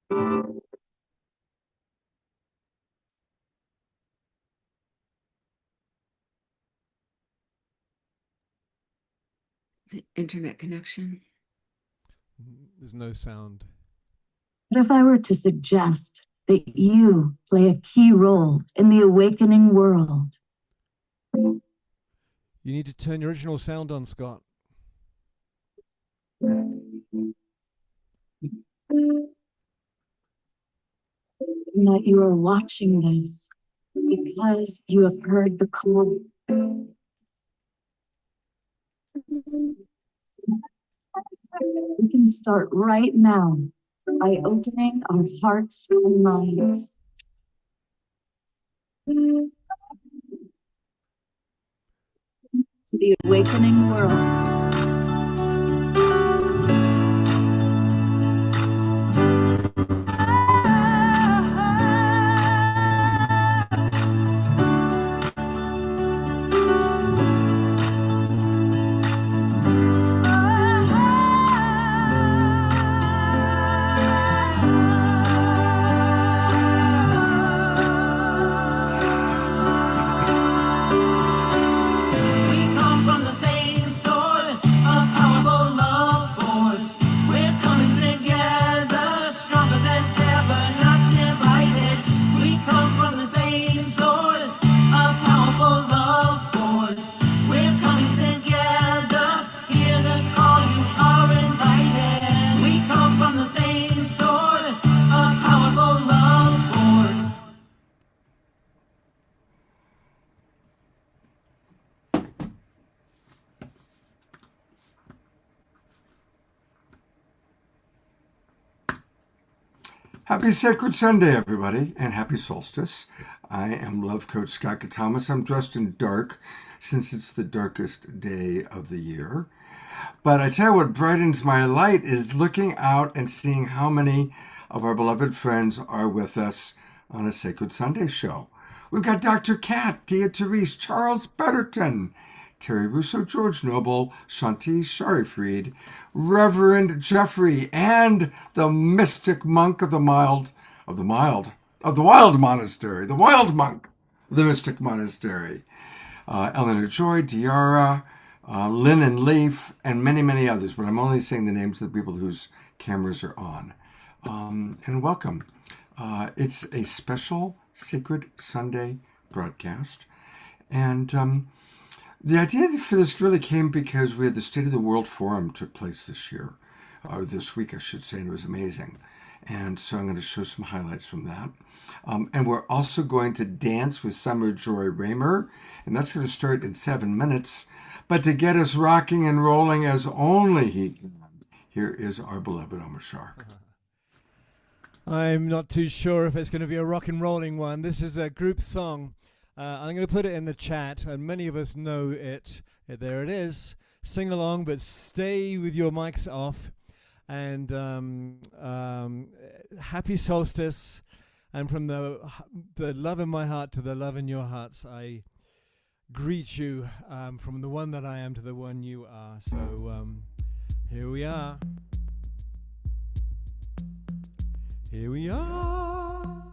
The internet connection. There's no sound. But if I were to suggest that you play a key role in the awakening world? You need to turn your original sound on, Scott. And that you are watching this because you have heard the call. We can start right now by opening our hearts and minds. To the awakening world. Happy Sacred Sunday, everybody, and happy solstice. I am Love Coach Scott Thomas. I'm dressed in dark since it's the darkest day of the year. But I tell you what brightens my light is looking out and seeing how many of our beloved friends are with us on a Sacred Sunday show. We've got Dr. Kat, Dia Therese, Charles Betterton, Terry Russo, George Noble, Shanti Sharifried, Reverend Jeffrey, and the mystic monk of the wild monastery, the wild monk of the mystic monastery, Eleanor Joy, Diara, Lynn and Leaf, and many, many others, but I'm only saying the names of the people whose cameras are on. And welcome. It's a special Sacred Sunday broadcast, and the idea for this really came because we had the State of the World Forum took place this year, or this week, I should say, and it was amazing. And so I'm going to show some highlights from that. And we're also going to dance with Summer Joy Raymer, and that's going to start in 7 minutes. But to get us rocking and rolling as only he can, here is our beloved Omar Shark. I'm not too sure if it's going to be a rock and rolling one. This is a group song. I'm going to put it in the chat, and many of us know it. There it is. Sing along, but stay with your mics off. And happy solstice. And from the love in my heart to the love in your hearts, I greet you from the one that I am to the one you are. So here we are. Here we are.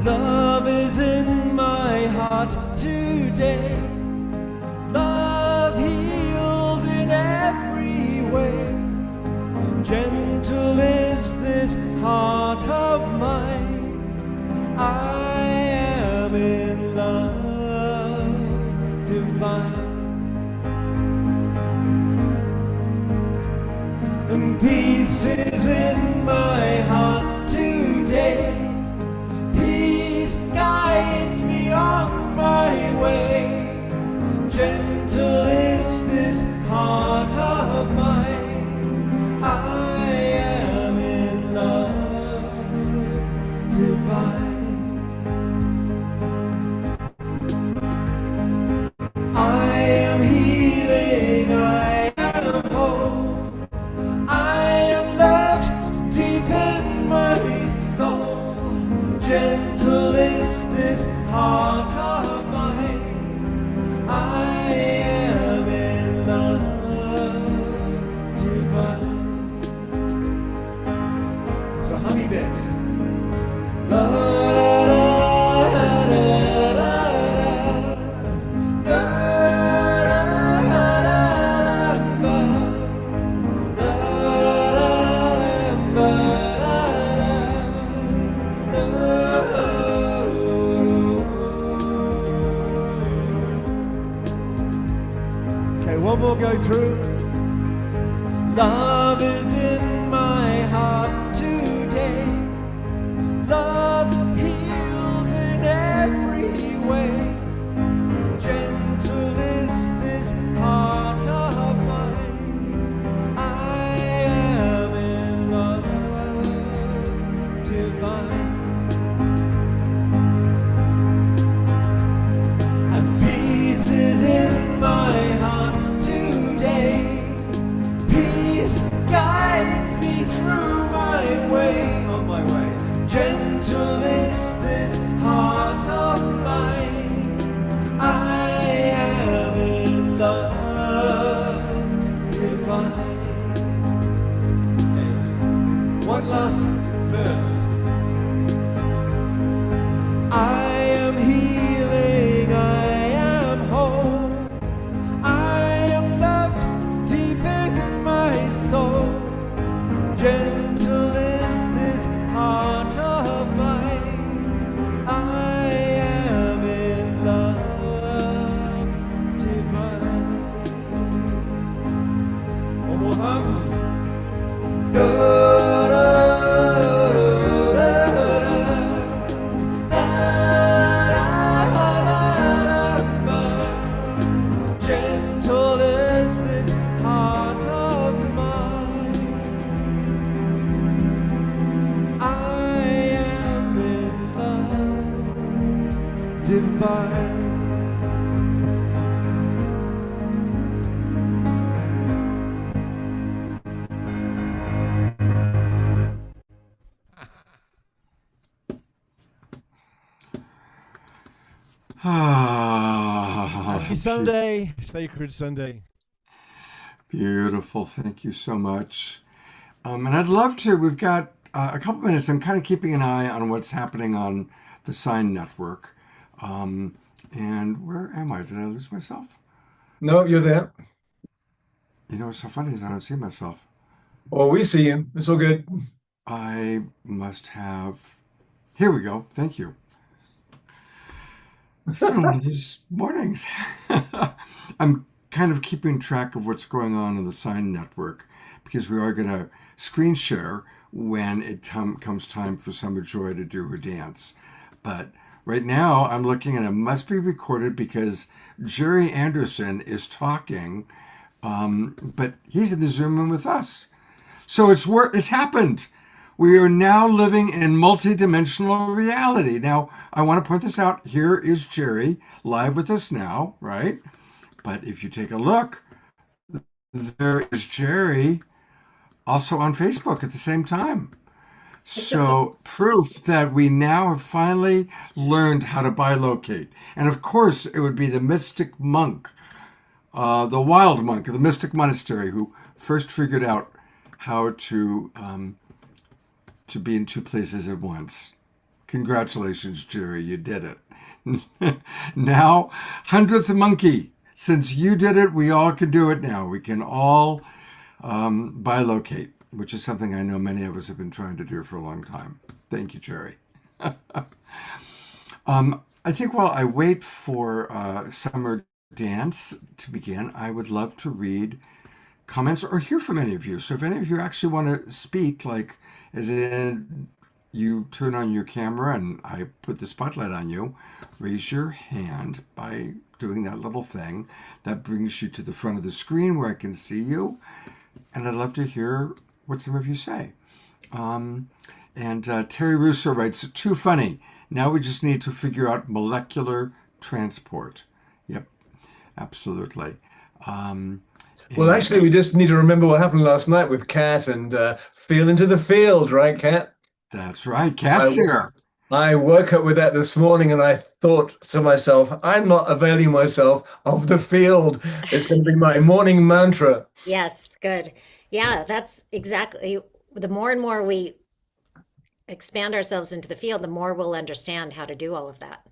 Love is in my heart today. Love heals in every way. Gentle is this heart of mine. I am in love divine. And peace is in my heart today. Guides me on my way. Gentle is this heart of mine. I am in love divine. heart of mine. I am in love divine. So honey bit. Okay, one more go through. Love is in my heart today. Love heals in every way. Gentle is this heart of mine. I am in love divine. And peace is in my heart today. Peace guides me through my way, on my way. Gentle is this heart of mine. I am in love divine. Okay. One last verse. I am healing, I am whole. I am loved deep in my soul. Gentle is this heart of mine. I am in love divine. One more hug. Gentle is this heart of mine. I am in love divine. Happy Sunday, sacred Sunday. Beautiful. Thank you so much. And I'd love to. We've got a couple minutes. I'm kind of keeping an eye on what's happening on the Sign Network. And where am I? Did I lose myself? No, you're there. You know what's so funny is I don't see myself. Oh, we see you. It's all good. I must have. Here we go. Thank you. It's been one of these mornings. I'm kind of keeping track of what's going on in the Sign Network because we are going to screen share when it comes time for Summer Joy to do her dance. But right now I'm looking and it must be recorded because Jerry Anderson is talking, but he's in the Zoom room with us. So it's happened. We are now living in multidimensional reality. Now, I want to point this out. Here is Jerry live with us now, right? But if you take a look, there is Jerry also on Facebook at the same time. So proof that we now have finally learned how to bilocate. And of course, it would be the mystic monk, the wild monk of the mystic monastery who first figured out how to be in two places at once. Congratulations, Jerry, you did it. Now, 100th monkey, since you did it, we all can do it now. We can all bilocate, which is something I know many of us have been trying to do for a long time. Thank you, Jerry. I think while I wait for Summer Dance to begin, I would love to read comments or hear from any of you. So if any of you actually want to speak, like as in you turn on your camera and I put the spotlight on you, raise your hand by doing that little thing. That brings you to the front of the screen where I can see you. And I'd love to hear what some of you say. And Terry Russo writes, too funny. Now we just need to figure out molecular transport. Yep, absolutely. Well, actually, we just need to remember what happened last night with Kat and Feel into the Field, right, Kat? That's right. Kat's here. I woke up with that this morning and I thought to myself, I'm not availing myself of the field. It's going to be my morning mantra. Yes, good. Yeah, that's exactly. The more and more we expand ourselves into the field, the more we'll understand how to do all of that.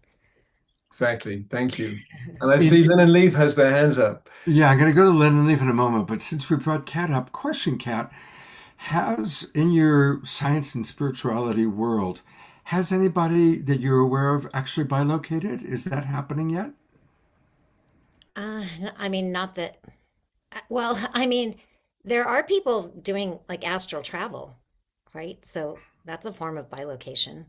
Exactly. Thank you. And I see Lynn and Leaf has their hands up. Yeah, I'm going to go to Lynn and Leaf in a moment, but since we brought Kat up, question, Kat, has in your science and spirituality world, has anybody that you're aware of actually bilocated? Is that happening yet? I mean, not that, well, I mean, there are people doing like astral travel, right? So that's a form of bilocation.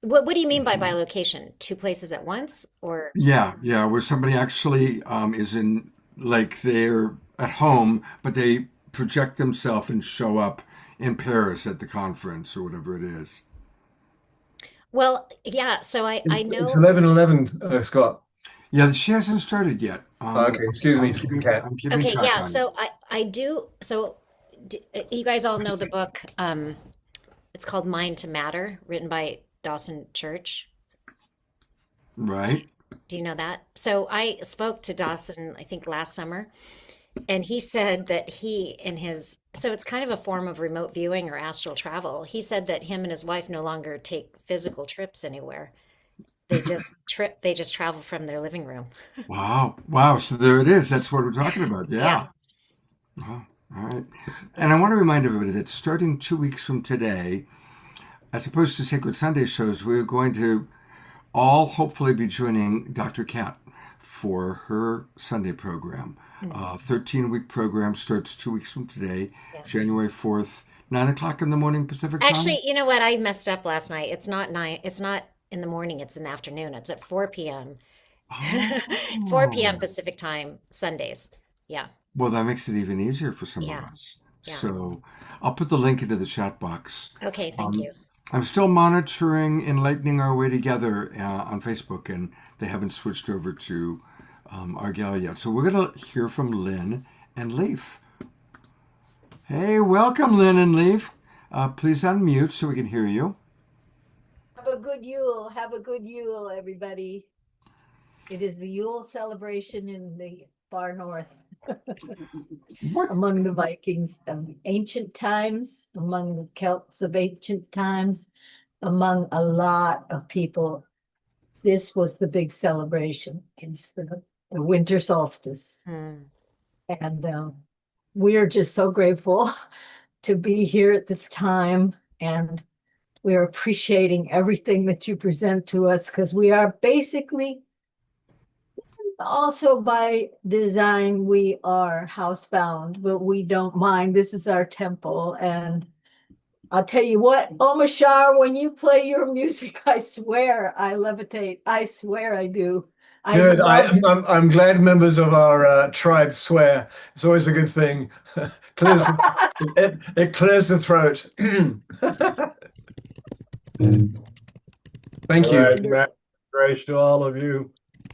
What do you mean by bilocation? Two places at once, or? Yeah, where somebody actually is in, like they're at home, but they project themselves and show up in Paris at the conference or whatever it is. Well, yeah. So I know. It's 11:11, Scott. Yeah, she hasn't started yet. Okay, excuse me, Kat. I'm keeping Okay, track yeah. on it. So I do. So you guys all know the book. It's called Mind to Matter, written by Dawson Church. Right. Do you know that? So I spoke to Dawson, I think last summer, and he said that he in his, so it's kind of a form of remote viewing or astral travel. He said that him and his wife no longer take physical trips anywhere. They just travel from their living room. Wow. So there it is. That's what we're talking about. Yeah. Oh, all right. And I want to remind everybody that starting 2 weeks from today, as opposed to Sacred Sunday shows, we're going to all hopefully be joining Dr. Kat for her Sunday program. 13-week program starts 2 weeks from today, Yeah. January 4th, 9 o'clock in the morning Pacific time. Actually, you know what? I messed up last night. It's not 9, it's not in the morning, it's in the afternoon. It's at 4 p.m. 4 p.m. Oh. Pacific time, Sundays. Yeah. Well, that makes it even easier for some of Yeah. us. Yeah. So I'll put the link into the chat box. Okay, thank you. I'm still monitoring Enlightening Our Way Together on Facebook, and they haven't switched over to our gal yet. So we're going to hear from Lynn and Leaf. Hey, welcome, Lynn and Leaf. Please unmute so we can hear you. Have a good Yule. Have a good Yule, everybody. It is the Yule celebration in the far north What? among the Vikings of ancient times, among the Celts of ancient times, among a lot of people. This was the big celebration. It's the winter solstice. Hmm. And we are just so grateful to be here at this time. And we are appreciating everything that you present to us because we are basically also by design, we are housebound, but we don't mind. This is our temple. And I'll tell you what, Omashar, when you play your music, I swear I levitate. I swear I do. Good. love it. I'm glad members of our tribe swear. It's always a good thing. Clears it clears the throat. Thank you. All right, Matt, grace to all of you.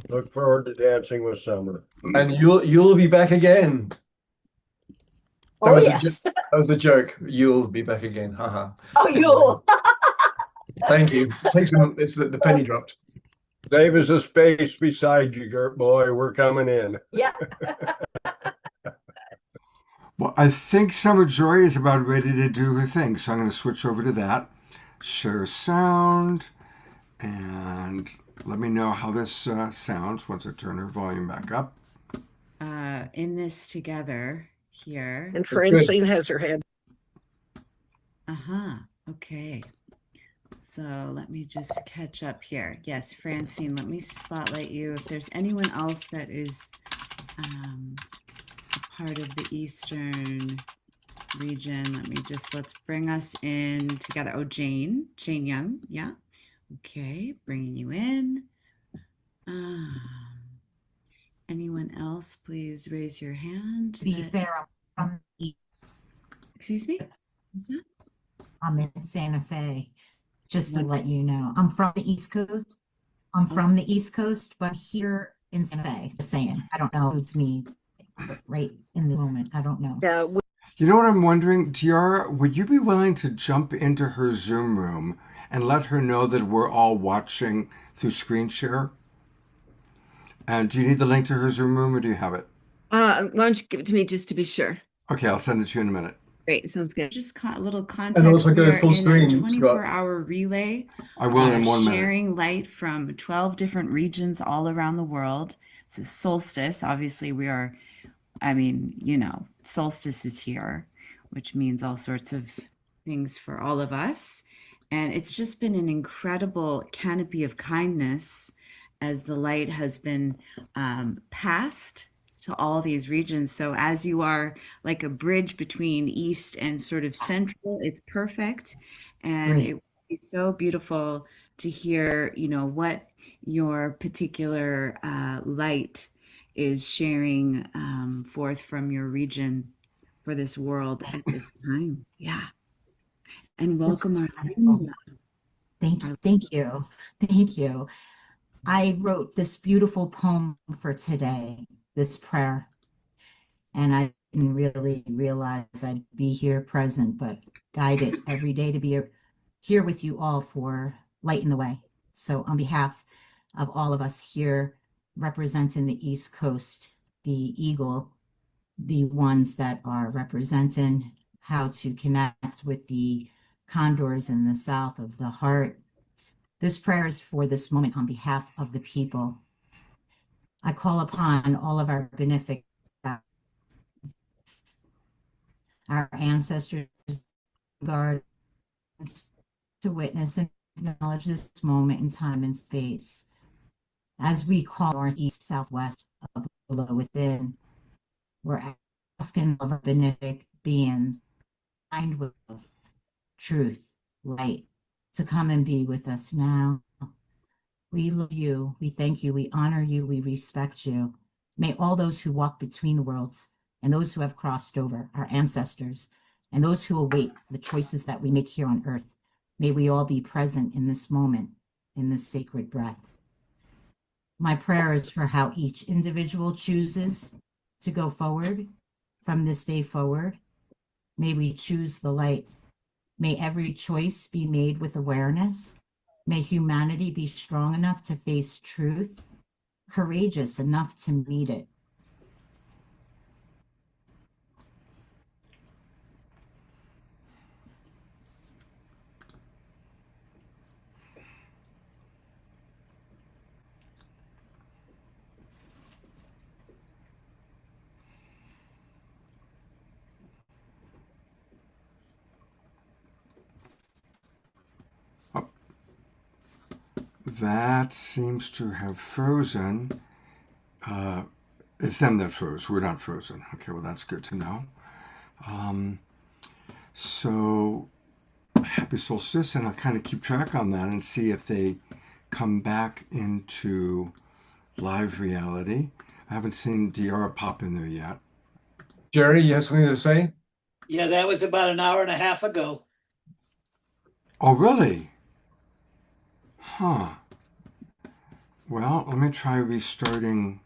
Look forward to dancing with Summer. And you'll be back again. Oh, was a yes. That was a joke. You'll be back again. Haha. Oh, you. Thank you. It's the penny dropped. Save us a space beside you, Gert boy. We're coming in. Yeah. Well, I think Summer Joy is about ready to do her thing, so I'm going to switch over to that. Share sound, and let me know how this sounds once I turn her volume back up. In this together here. And good. Francine has her head. Okay. So let me just catch up here. Yes, Francine, let me spotlight you. If there's anyone else that is a part of the Eastern region, let's bring us in together. Oh, Jane Young. Yeah. Okay, bringing you in. Anyone else, please raise your hand. To be fair, I'm from the Excuse me? What's that? I'm in Santa Fe, just to let you know. I'm from the East Coast. I'm from the East Coast, but here in Santa Fe, just saying. I don't know who's me right in the moment. I don't know. Yeah, You know what I'm wondering, Tiara? Would you be willing to jump into her Zoom room and let her know that we're all watching through screen share? And do you need the link to her Zoom room, or do you have it? Why don't you give it to me just to be sure? Okay, I'll send it to you in a minute. Great, sounds good. Just a little context. And also We go are full in screen, a Scott. 24-hour relay. I will in 1 minute. Sharing light from 12 different regions all around the world. So solstice, obviously we are, solstice is here, which means all sorts of things for all of us. And it's just been an incredible canopy of kindness as the light has been passed to all these regions. So as you are like a bridge between East and sort of Central, it's perfect. And Great. it would be so beautiful to hear, what your particular light is sharing forth from your region for this world at this time. Yeah. And This welcome is our wonderful. Thank you. I wrote this beautiful poem for today, this prayer, and I didn't really realize I'd be here present, but guided every day to be here with you all for lighting the way. So on behalf of all of us here representing the East Coast, the Eagle, the ones that are representing how to connect with the condors in the south of the heart, this prayer is for this moment on behalf of the people. I call upon all of our benefic, our ancestors, guardians, to witness and acknowledge this moment in time and space. As we call northeast, southwest of the below within, we're asking all of our benefic beings, kind with truth, light, to come and be with us now. We love you, we thank you, we honor you, we respect you. May all those who walk between the worlds and those who have crossed over, our ancestors, and those who await the choices that we make here on earth, may we all be present in this moment, in this sacred breath. My prayer is for how each individual chooses to go forward from this day forward. May we choose the light. May every choice be made with awareness. May humanity be strong enough to face truth, courageous enough to meet it. That seems to have frozen. It's them that froze. We're not frozen. Okay, well, that's good to know. So happy solstice, and I'll kind of keep track on that and see if they come back into live reality. I haven't seen Diara pop in there yet. Jerry, you have something to say? Yeah, that was about an hour and a half ago. Oh, really? Huh. Well, let me try restarting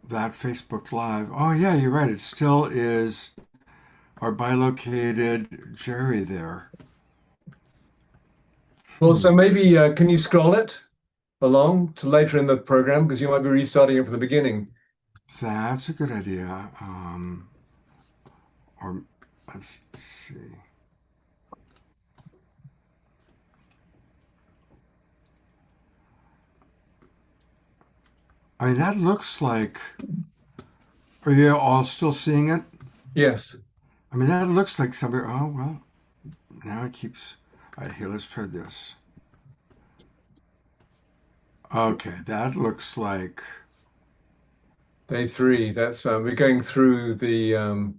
that Facebook Live. Oh, yeah, you're right. It still is our bilocated Jerry there. Well, so maybe can you scroll it along to later in the program, because you might be restarting it from the beginning. That's a good idea. Or let's see. I mean, that looks like. Are you all still seeing it? Yes. I mean, that looks like somebody. Oh, well, now it keeps. All right, here, let's try this. Okay, that looks like. Day 3. That's we're going through the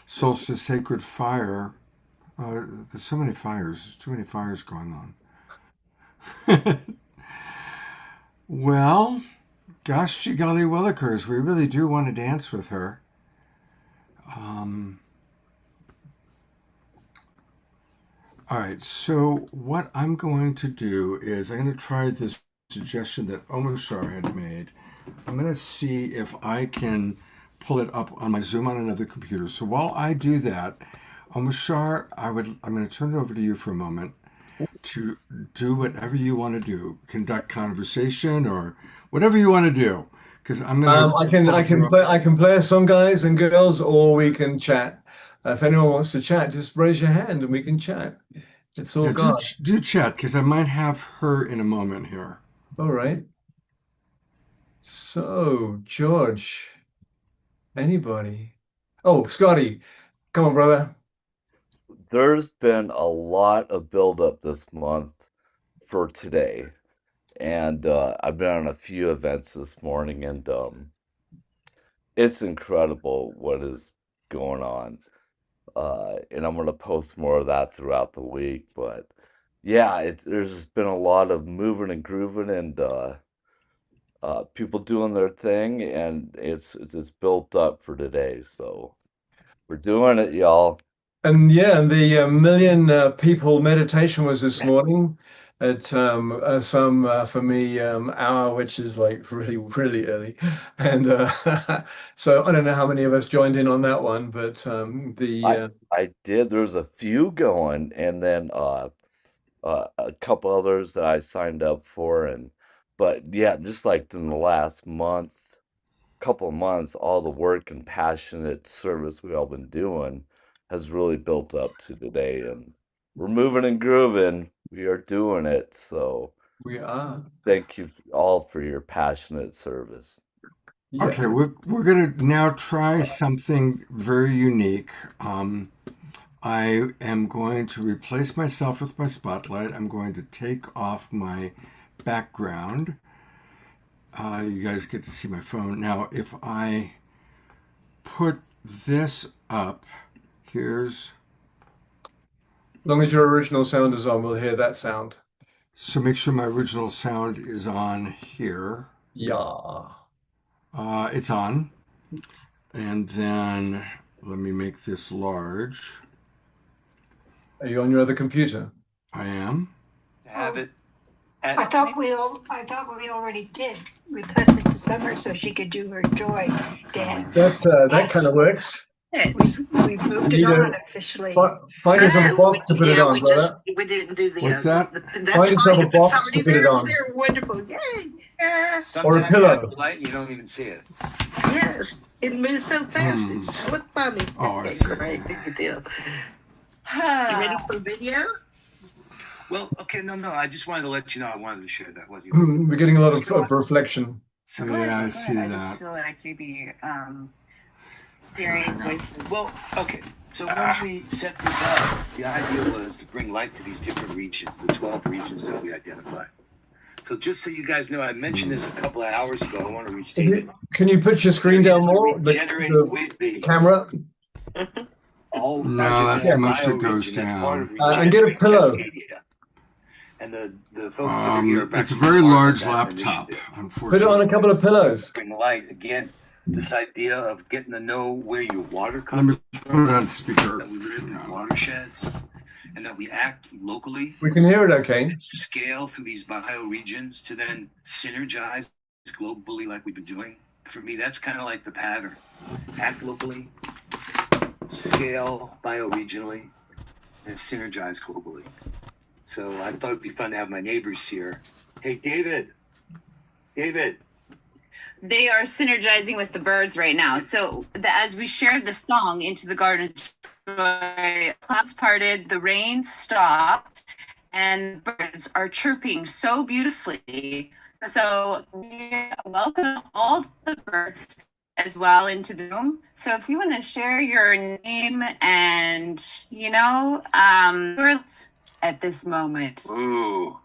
Solstice Sacred Fire. There's so many fires. There's too many fires going on. Well, gosh, gee golly willikers, we really do want to dance with her. All right, so what I'm going to do is I'm going to try this suggestion that Omashar had made. I'm going to see if I can pull it up on my Zoom on another computer. So while I do that, Omashar, I'm going to turn it over to you for a moment to do whatever you want to do, conduct conversation or whatever you want to do. Because I'm going to. I can play a song, guys and girls, or we can chat. If anyone wants to chat, just raise your hand and we can chat. It's all gone. Do chat, because I might have her in a moment here. All right. So, George, anybody? Oh, Scotty, come on, brother. There's been a lot of buildup this month for today. And I've been on a few events this morning, and it's incredible what is going on. And I'm going to post more of that throughout the week. But yeah, there's just been a lot of moving and grooving, and people doing their thing, and it's built up for today. So we're doing it, y'all. And yeah, and the million people meditation was this morning at some for me hour, which is like really early. And so I don't know how many of us joined in on that one, but I did. There's a few going, and then a couple others that I signed up for, but yeah, just like in the last couple of months, all the work and passionate service we've all been doing has really built up to today, and we're moving and grooving. We are doing it. So we are. Thank you all for your passionate service. Yeah. Okay, we're gonna now try something very unique. I am going to replace myself with my spotlight. I'm going to take off my background. You guys get to see my phone. Now, if I put this up, here's... As long as your original sound is on, we'll hear that sound. So make sure my original sound is on here. Yeah. It's on. And then let me make this large. Are you on your other computer? I am. Have it. I thought we already did. We passed it to Summer so she could do her joy dance. That kind of works. We've moved it on officially. Find yourself a box to put it on, brother. We didn't do the. What's that? Find yourself a box to put it on. They're wonderful. Yay! Or a pillow. Light, you don't even see it. Yes, it moves so fast. It slipped by me. Oh, I see. Great, good deal. You ready for video? Well, okay, no. I just wanted to let you know. I wanted to share that with you. We're getting a lot of reflection. Yeah, I see that. I just feel like maybe hearing voices. Well, okay. So when we set this up, the idea was to bring light to these different regions, the 12 regions that we identified. So just so you guys know, I mentioned this a couple of hours ago. I want to restate it. Can you put your screen down more? The camera? No, that's the most it goes down. And get a pillow. And the folks over here are it's a very large laptop, unfortunately. Put it on a couple of pillows. Bring light again. This idea of getting to know where your water comes. Let me put it on speaker. That we live in watersheds, and that we act locally. We can hear it okay. Scale through these bioregions to then synergize globally like we've been doing. For me, that's kind of like the pattern. Act locally, scale bioregionally, and synergize globally. So I thought it'd be fun to have my neighbors here. Hey, David. They are synergizing with the birds right now. So as we shared the song Into the Garden of Joy, clouds parted, the rain stopped, and birds are chirping so beautifully. So we welcome all the birds as well into the room. So if you want to share your name and, at this moment. Ooh.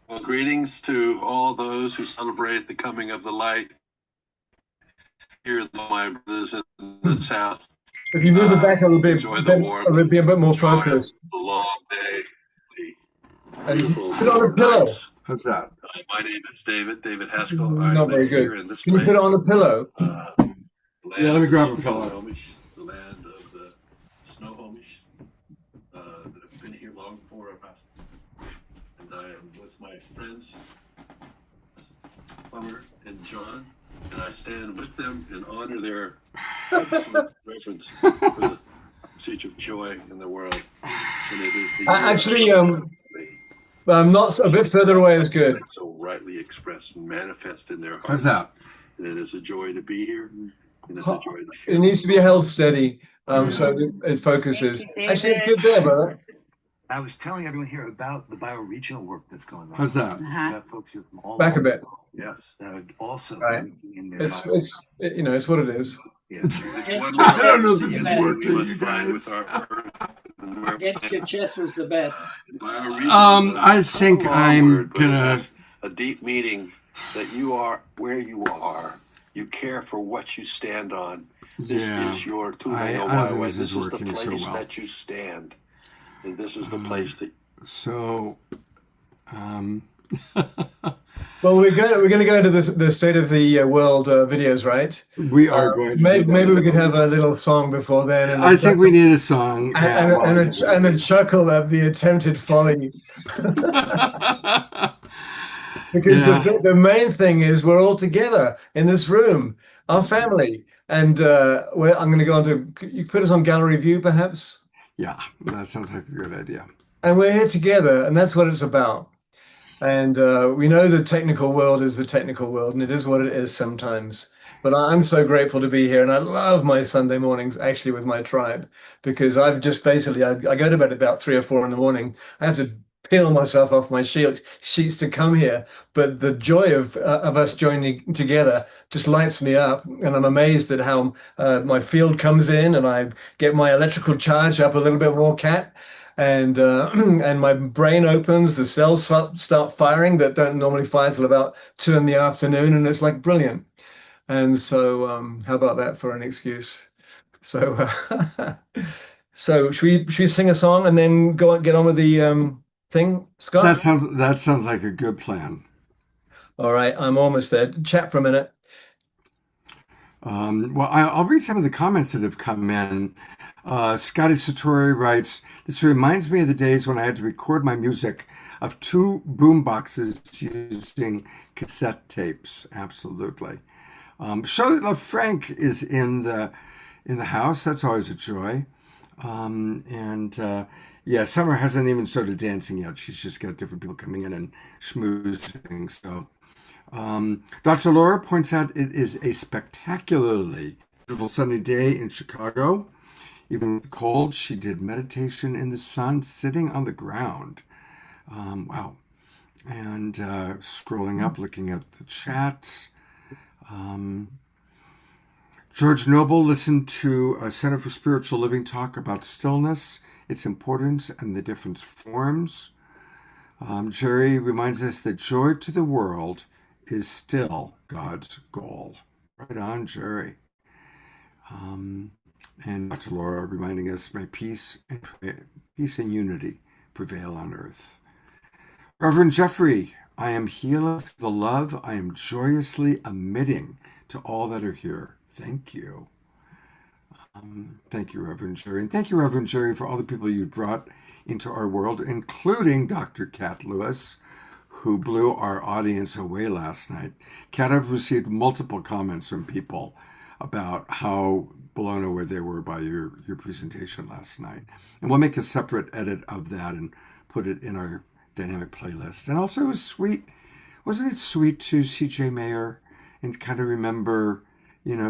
Well, greetings to all those who celebrate the coming of the light. Here, my brothers in the South. If you move it back, it'll be a bit more Enjoy focused. the long day. The And beautiful put on a pillow. nights. How's that? My name is David Haskell. Not very live here good. in this Can you put it on a pillow? Yeah, let me grab a pillow. Homish, the land of the Snohomish that have been here long before I passed. And I am with my friends, Plummer and John, and I stand with them and honor their absolute reverence for the message of joy in the world. And it is the Actually, I'm not a bit further away is good. so rightly expressed and manifest in their hearts. How's that? And it is a joy to be here. And it's a joy to share. It needs to be held steady, so it focuses. Actually, it's good there, brother. I was telling everyone here about the bioregional work that's going on. How's that? We have folks here from all Back a over. bit. Yes, that are also Right. working in their It's it's what it is. Yeah. I don't know if this is working, you guys. Get your chest was the best. I think I'm gonna. A deep meaning that you are where you are. You care for what you stand on. This Yeah. is your I don't think this is the working place so well. that you stand. And this is the place that So, Well, we're going to go into the state of the world videos, right? we are going to. Maybe we could have a little song before then. And I think we need a song. and a chuckle at the attempted folly. Because the main thing is we're all together in this room, our family, and I'm going to go on to. You put us on gallery view, perhaps. Yeah, that sounds like a good idea. And we're here together, and that's what it's about. And we know the technical world is the technical world, and it is what it is sometimes. But I'm so grateful to be here, and I love my Sunday mornings actually with my tribe, because I've just basically I go to bed about 3 or 4 in the morning. I have to peel myself off my sheets to come here, but the joy of us joining together just lights me up, and I'm amazed at how my field comes in, and I get my electrical charge up a little bit more, Kat. And and my brain opens, the cells start firing that don't normally fire till about 2 in the afternoon, and it's like brilliant. And so, how about that for an excuse? So, so should we sing a song and then get on with the thing, Scott? That sounds like a good plan. All right, I'm almost there. Chat for a minute. Well, I'll read some of the comments that have come in. Scotty Satori writes, "This reminds me of the days when I had to record my music of 2 boom boxes using cassette tapes." Absolutely. Charlotte Love Frank is in the house. That's always a joy. Yeah, Summer hasn't even started dancing yet. She's just got different people coming in and schmoozing. So, Dr. Laura points out it is a spectacularly beautiful sunny day in Chicago. Even with the cold, she did meditation in the sun, sitting on the ground. Wow. And scrolling up, looking at the chats. George Noble listened to a Center for Spiritual Living talk about stillness, its importance, and the different forms. Jerry reminds us that joy to the world is still God's goal. Right on, Jerry. And Dr. Laura reminding us, may peace and unity prevail on earth. Reverend Jeffrey, I am healed through the love I am joyously emitting to all that are here. Thank you. Thank you, Reverend Jerry. And thank you, Reverend Jerry, for all the people you brought into our world, including Dr. Kat Lewis, who blew our audience away last night. Kat, I've received multiple comments from people about how blown away they were by your presentation last night. And we'll make a separate edit of that and put it in our dynamic playlist. And also it was sweet, wasn't it sweet to CJ Mayer and kind of remember,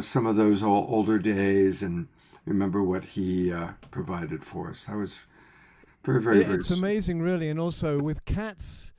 some of those older days and remember what he provided for us. That was very, very, very It's amazing, really. And also with Kat's,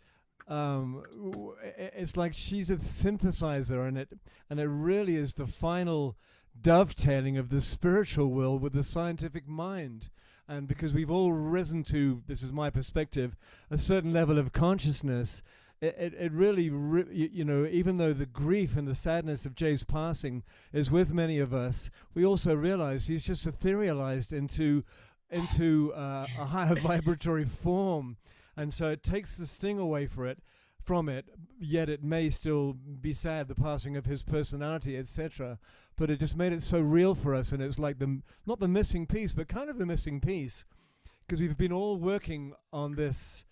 it's like she's a synthesizer, and it really is the final dovetailing of the spiritual world with the scientific mind. And because we've all risen to, this is my perspective, a certain level of consciousness, it really, even though the grief and the sadness of Jay's passing is with many of us, we also realize he's just etherealized into a higher vibratory form. And so it takes the sting away from it, yet it may still be sad, the passing of his personality, etc. But it just made it so real for us, and it's like not the missing piece, but kind of the missing piece, because we've been all working on this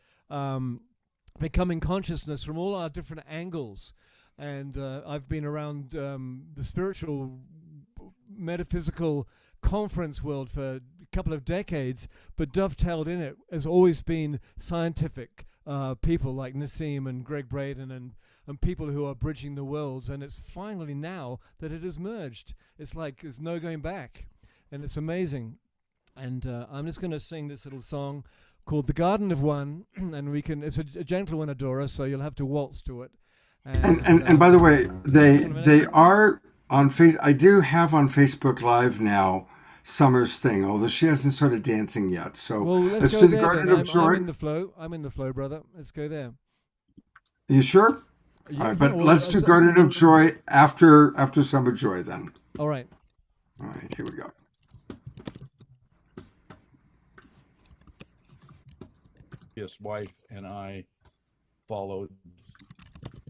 becoming consciousness from all our different angles. And I've been around the spiritual, metaphysical conference world for couple of decades, but dovetailed in it has always been scientific people like Nassim and Greg Braden and people who are bridging the worlds. And it's finally now that it has merged. It's like there's no going back. And it's amazing. And I'm just going to sing this little song called The Garden of One. And it's a gentle one, Adora, so you'll have to waltz to it. And by the way, they are on I do have on Facebook Live now Summer's thing, although she hasn't started dancing yet. So well, let's go do the there, Garden then. of Joy. I'm in the flow, brother. Let's go there. You sure? All right, but let's do Garden of Joy after Summer Joy then. All right. All right, here we go. His wife and I followed.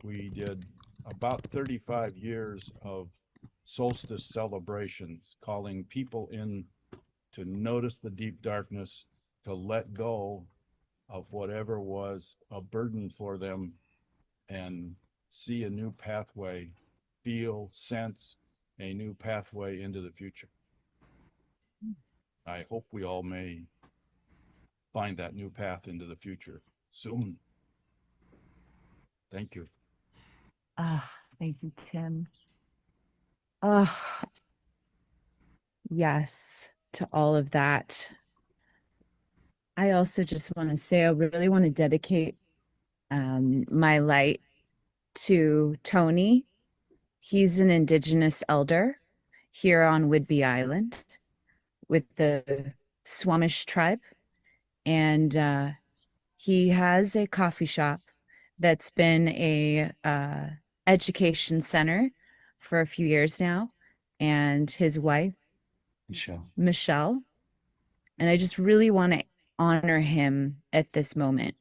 We did about 35 years of solstice celebrations, calling people in to notice the deep darkness, to let go of whatever was a burden for them and see a new pathway, feel, sense a new pathway into the future. I hope we all may find that new path into the future soon. Thank you. Thank you, Tim. Yes, to all of that. I also just want to say I really want to dedicate my light to Tony. He's an Indigenous elder here on Whidbey Island with the Squamish tribe. And he has a coffee shop that's been a education center for a few years now, and his wife Michelle, and I just really want to honor him at this moment,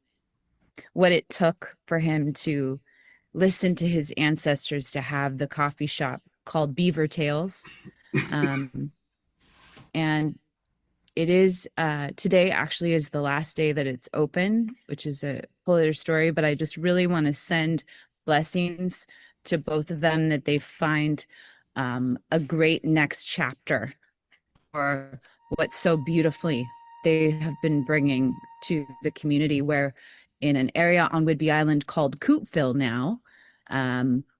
what it took for him to listen to his ancestors to have the coffee shop called Beaver Tales. And it is today actually is the last day that it's open, which is a whole other story, but I just really want to send blessings to both of them, that they find a great next chapter for what so beautifully they have been bringing to the community, where in an area on Whidbey Island called Coopville now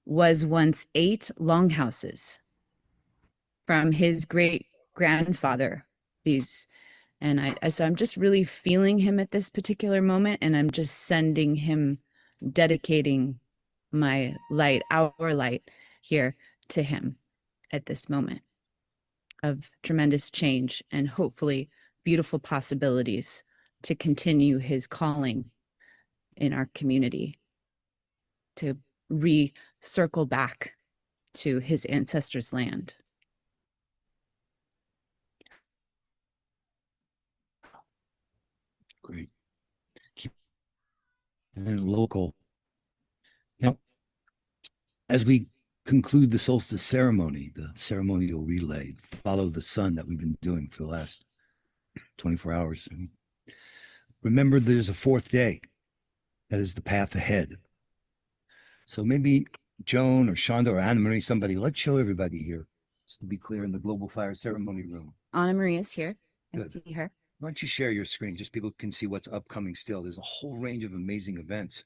was once 8 longhouses from his great grandfather. So I'm just really feeling him at this particular moment, and I'm just sending him, dedicating my light, our light here to him at this moment of tremendous change and hopefully beautiful possibilities to continue his calling in our community, to circle back to his ancestors' land. Great. And then local. Now, as we conclude the solstice ceremony, the ceremonial relay, follow the sun that we've been doing for the last 24 hours. Remember, there's a 4th day. That is the path ahead. So maybe Joan or Shonda or Anna Marie, somebody, let's show everybody here, just to be clear, in the Global Fire Ceremony Room. Anna Marie is here. I Good. see her. Why don't you share your screen, just people can see what's upcoming still. There's a whole range of amazing events.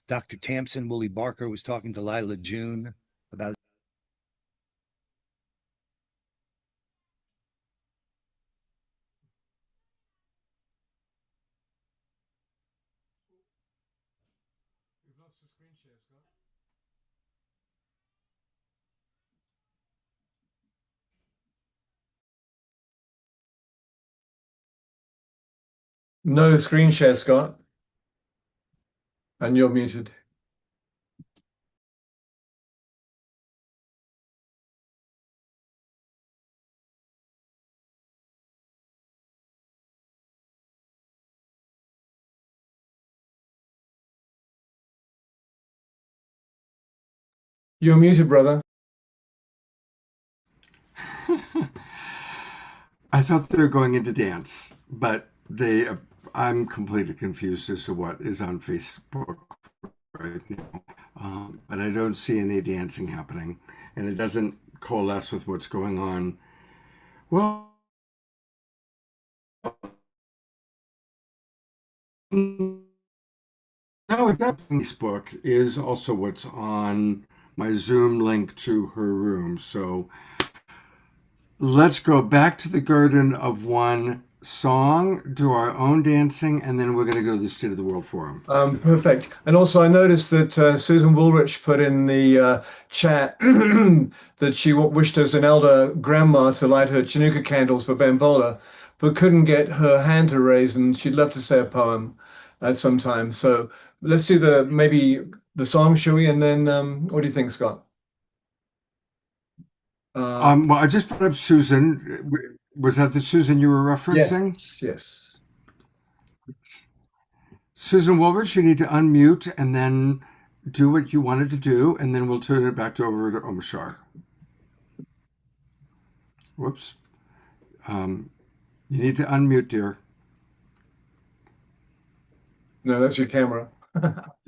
Dr. Tamsin Woolley Barker was talking to Lila June about We've lost the screen share, Scott. No screen share, Scott. And you're muted. You're muted, brother. I thought they were going into dance, but I'm completely confused as to what is on Facebook right now. But I don't see any dancing happening, and it doesn't coalesce with what's going on. Well, Now, Facebook is also what's on my Zoom link to her room. So let's go back to the Garden of One song, do our own dancing, and then we're going to go to the State of the World Forum. Perfect. And also, I noticed that Susan Woolrich put in the chat that she wished as an elder grandma to light her Chinooka candles for Ben Bowler, but couldn't get her hand to raise, and she'd love to say a poem at some time. So let's do maybe the song, shall we? And then what do you think, Scott? Well, I just put up Susan. Was that the Susan you were referencing? Yes. Susan Woolrich, you need to unmute and then do what you wanted to do, and then we'll turn it back over to Omashar. Whoops. You need to unmute, dear. No, that's your camera.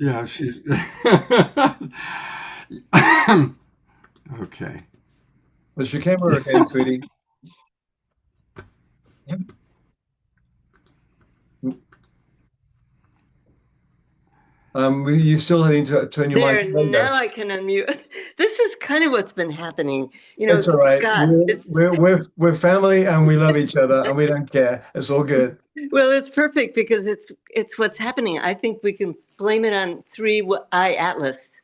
Yeah, she's... Okay. That's your camera again, sweetie. You still need to turn your There, mic on. now I can unmute. This is kind of what's been happening. You know, It's all right. Scott, We're family and we love each other and we don't care. It's all good. well, it's perfect because it's what's happening. I think we can blame it on 3-Eye Atlas.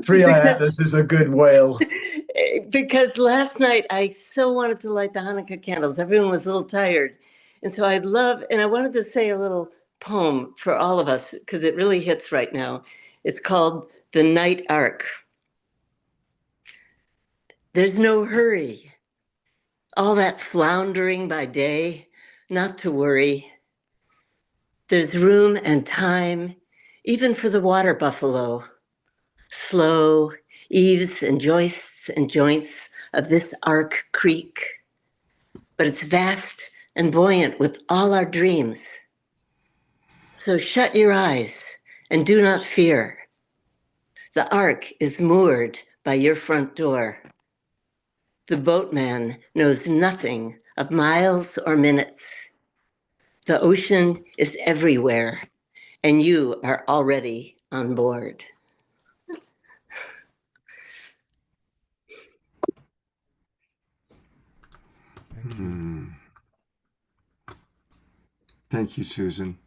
Three-Eye Atlas is a good whale. Because last night I so wanted to light the Hanukkah candles. Everyone was a little tired. And so I wanted to say a little poem for all of us because it really hits right now. It's called The Night Ark. There's no hurry. All that floundering by day, not to worry. There's room and time, even for the water buffalo. Slow eaves and joists and joints of this ark creak. But it's vast and buoyant with all our dreams. So shut your eyes and do not fear. The ark is moored by your front door. The boatman knows nothing of miles or minutes. The ocean is everywhere, and you are already on board. Thank you, Susan.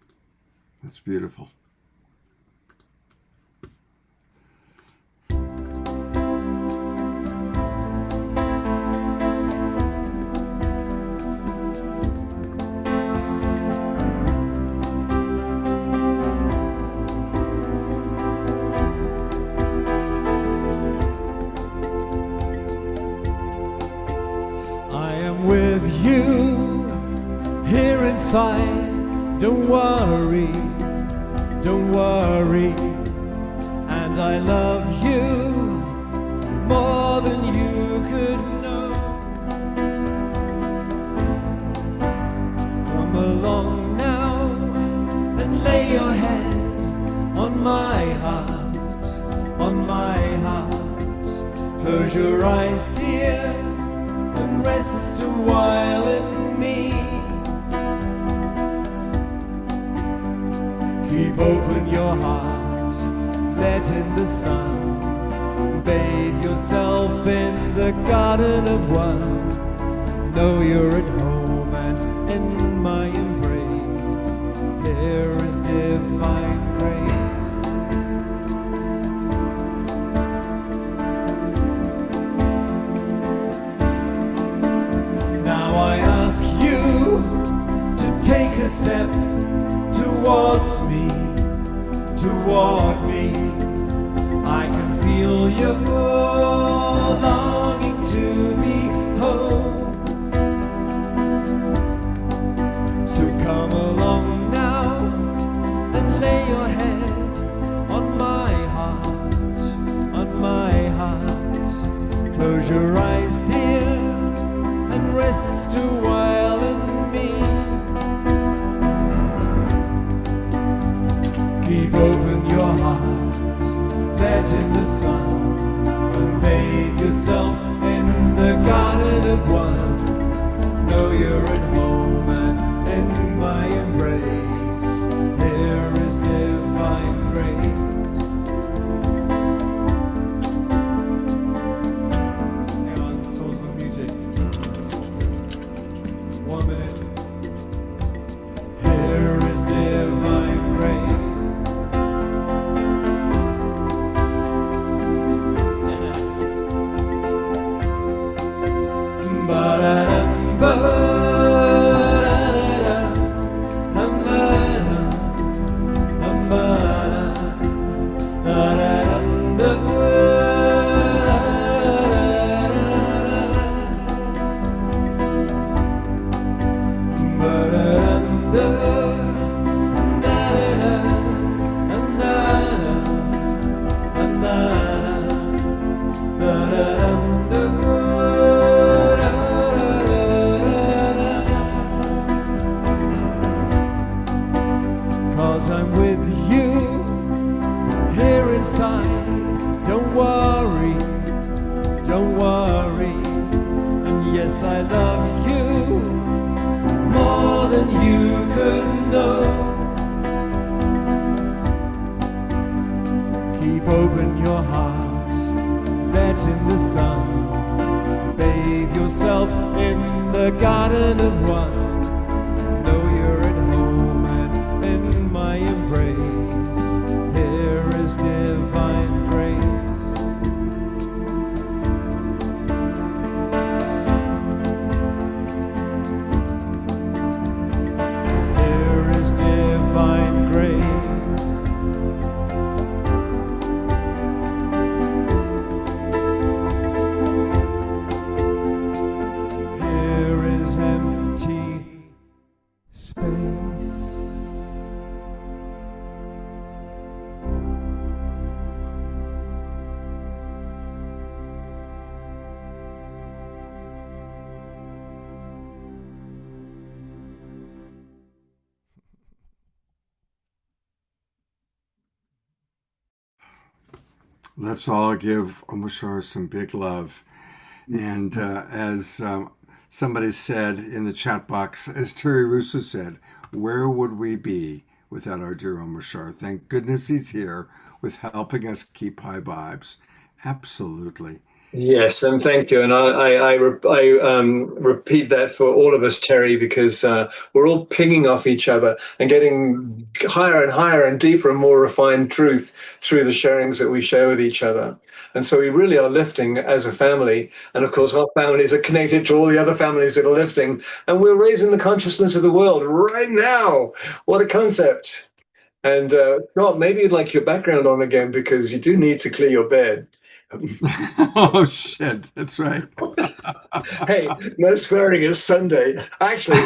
That's beautiful. I am with you here inside. Don't worry, don't worry. And I love you more than you could know. Come along now and lay your head on my heart, on my heart. Close your eyes, dear, and rest a while in me. Keep open your heart, let in the sun. Bathe yourself in the garden of one. Know you're at home and in my embrace. There is divine grace. Now I ask you to take a step towards me, toward me. I can feel your longing to be home. So come along now and lay your head on my heart, on my heart. Close your eyes, dear, and rest a while in me. Keep open your heart, let in the sun, and bathe yourself in the garden of one. Know you're at home and in my embrace. Cause I'm with you here inside. Don't worry, don't worry. And yes, I love you more than you could know. Keep open your heart, let in the sun. Bathe yourself in the garden of one. Know you're at home and in my embrace. Here is divine grace. Here is divine grace. Here is empty space. Let's all give Omoshar some big love. And as somebody said in the chat box, as Terry Russo said, where would we be without our dear Omoshar? Thank goodness he's here with helping us keep high vibes. Absolutely. Yes, and thank you. And I repeat that for all of us, Terry, because we're all pinging off each other and getting higher and higher and deeper and more refined truth through the sharings that we share with each other. And so we really are lifting as a family. And of course, our families are connected to all the other families that are lifting. And we're raising the consciousness of the world right now. What a concept. And Scott, maybe you'd like your background on again, because you do need to clear your bed. Oh, shit. That's right. Hey, no swearing is Sunday. Actually,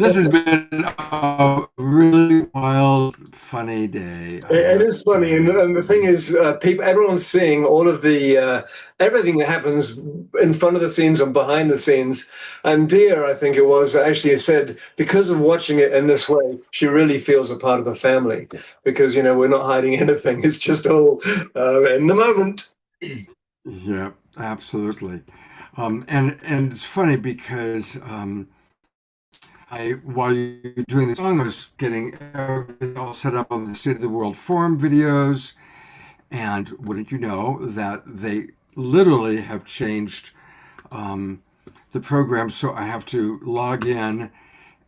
this has been a really wild, funny day. it is funny. And the thing is, everyone's seeing all of the everything that happens in front of the scenes and behind the scenes. And Dia, I think it was, actually said, because of watching it in this way, she really feels a part of the family, because, we're not hiding anything. It's just all in the moment. Yeah, absolutely. And it's funny because while you're doing the song, I was getting everything all set up on the State of the World Forum videos. And wouldn't you know that they literally have changed the program, so I have to log in,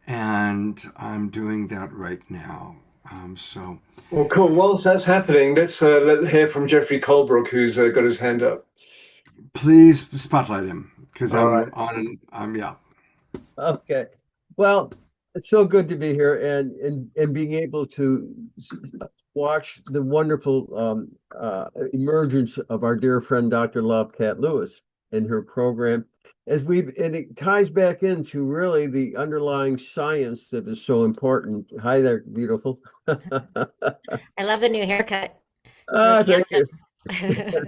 and I'm doing that right now. Well, cool. Whilst that's happening, let's hear from Jeffrey Colebrook, who's got his hand up. Please spotlight him, because All I'm right. on. Yeah. Okay. Well, it's so good to be here and being able to watch the wonderful emergence of our dear friend Dr. Love Cat Lewis and her program, and it ties back into really the underlying science that is so important. Hi there, beautiful. I love the new haircut. Ah, Look thank you. handsome.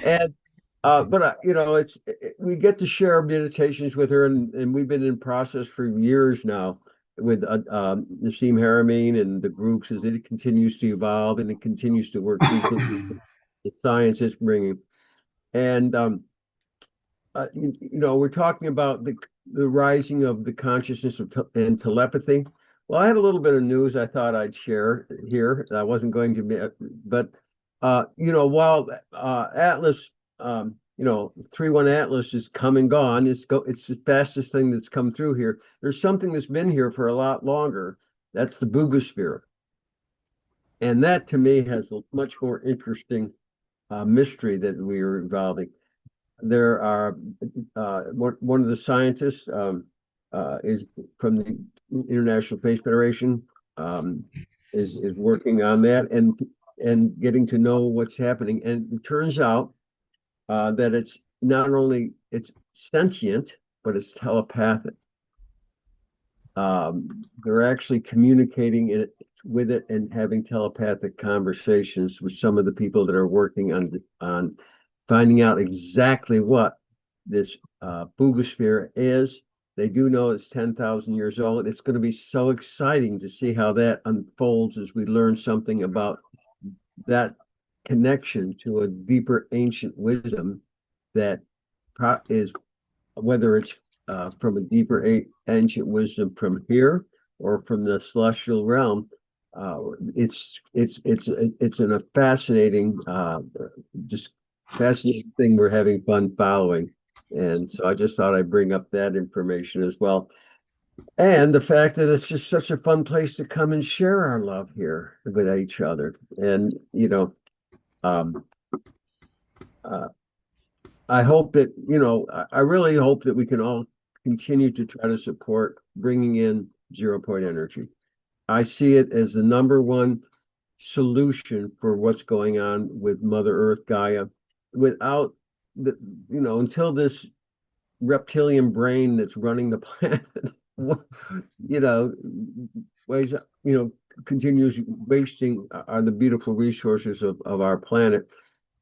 And but we get to share meditations with her, and we've been in process for years now with Nassim Haramein and the groups as it continues to evolve and it continues to work deeply with the science it's bringing. And we're talking about the rising of the consciousness and telepathy. Well, I have a little bit of news I thought I'd share here. I wasn't going to be, but while Atlas, 3-1 Atlas is come and gone, it's the fastest thing that's come through here. There's something that's been here for a lot longer. That's the Boogosphere. And that to me has a much more interesting mystery that we are evolving. there are one of the scientists is from the International Space Federation, is working on that and getting to know what's happening. And it turns out that it's not only it's sentient, but it's telepathic. They're actually communicating with it and having telepathic conversations with some of the people that are working on finding out exactly what this Boogosphere is. They do know it's 10,000 years old. It's going to be so exciting to see how that unfolds as we learn something about that connection to a deeper ancient wisdom that is, whether it's from a deeper ancient wisdom from here or from the celestial realm. It's a fascinating, just fascinating thing we're having fun following. And so I just thought I'd bring up that information as well. And the fact that it's just such a fun place to come and share our love here with each other. And, you know, I hope that, you know, I really hope that we can all continue to try to support bringing in 0 point energy. I see it as the #1 solution for what's going on with Mother Earth, Gaia. Without the, you know, until this reptilian brain that's running the planet, you know, ways, you know, continues wasting the beautiful resources of our planet.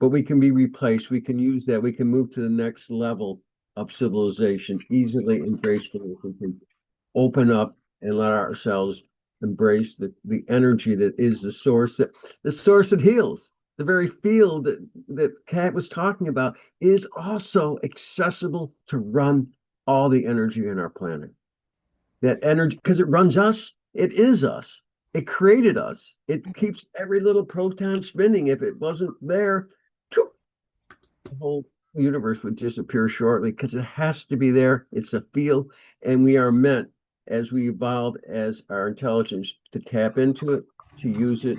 But we can be replaced. We can use that. We can move to the next level of civilization easily and gracefully. If we can open up and let ourselves embrace the energy that is the source that heals. The very field that Kat was talking about is also accessible to run all the energy in our planet. That energy, because it runs us, it is us. It created us. It keeps every little proton spinning. If it wasn't there, the whole universe would disappear shortly, because it has to be there. It's a field, and we are meant, as we evolve as our intelligence, to tap into it, to use it.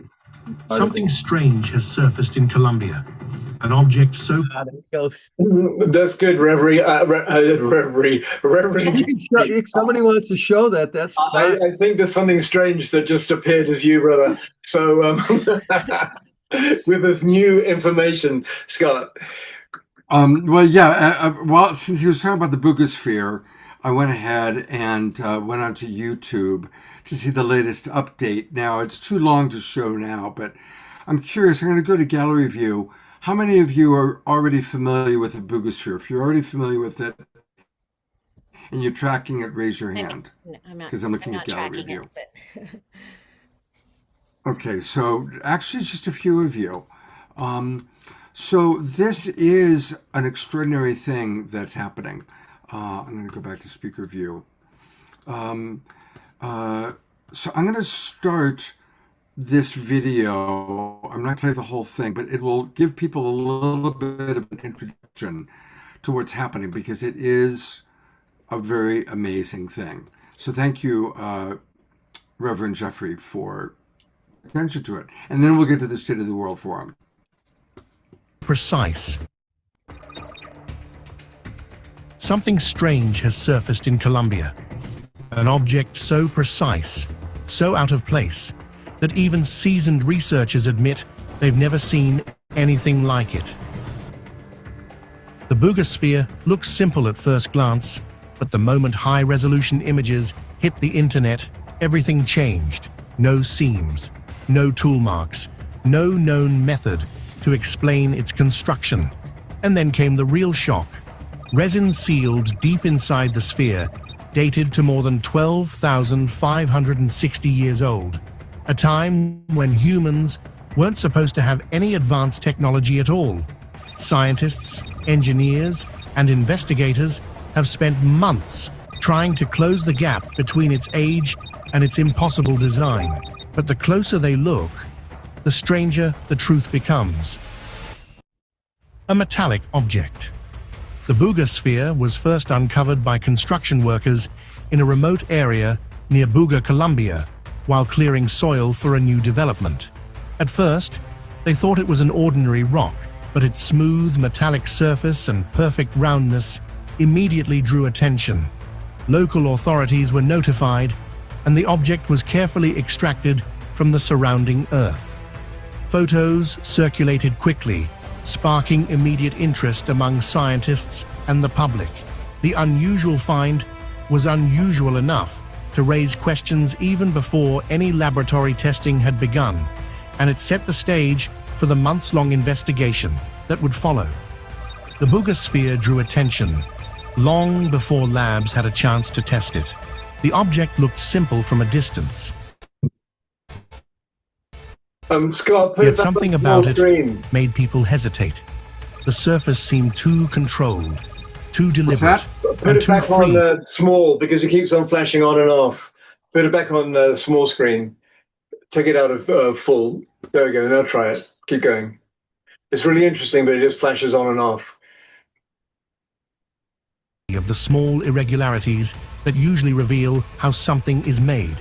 Something strange has surfaced in Colombia. An object so... That's good, Reverie. Reverend. If somebody wants to show that, that's fine. I think there's something strange that just appeared as you, brother. So, with this new information, Scott. Well, yeah. Well, since he was talking about the Boogosphere, I went ahead and went onto YouTube to see the latest update. Now, it's too long to show now, but I'm curious. I'm going to go to gallery view. How many of you are already familiar with the Boogosphere? If you're already familiar with it and you're tracking it, raise your hand. Because I'm looking at gallery view. Okay, so actually just a few of you. So this is an extraordinary thing that's happening. I'm going to go back to speaker view. So I'm going to start this video. I'm not going to play the whole thing, but it will give people a little bit of an introduction to what's happening, because it is a very amazing thing. So thank you, Reverend Jeffrey, for attention to it. And then we'll get to the State of the World Forum. Precise. Something strange has surfaced in Colombia. An object so precise, so out of place, that even seasoned researchers admit they've never seen anything like it. The Boogosphere looks simple at first glance, but the moment high-resolution images hit the internet, everything changed. No seams, no tool marks, no known method to explain its construction. And then came the real shock. Resin sealed deep inside the sphere, dated to more than 12,560 years old, a time when humans weren't supposed to have any advanced technology at all. Scientists, engineers, and investigators have spent months trying to close the gap between its age and its impossible design. But the closer they look, the stranger the truth becomes. A metallic object. The Boogosphere was first uncovered by construction workers in a remote area near Buga, Colombia, while clearing soil for a new development. At first, they thought it was an ordinary rock, but its smooth metallic surface and perfect roundness immediately drew attention. Local authorities were notified, and the object was carefully extracted from the surrounding Earth. Photos circulated quickly, sparking immediate interest among scientists and the public. The unusual find was unusual enough to raise questions even before any laboratory testing had begun, and it set the stage for the months-long investigation that would follow. The Boogosphere drew attention long before labs had a chance to test it. The object looked simple from a distance. Scott, put Yet it back something on about small it screen. made people hesitate. The surface seemed too controlled, too deliberate, Put and it too back free. on small, because it keeps on flashing on and off. Put it back on small screen. Take it out of full. There we go. Now try it. Keep going. It's really interesting, but it just flashes on and off. Of the small irregularities that usually reveal how something is made.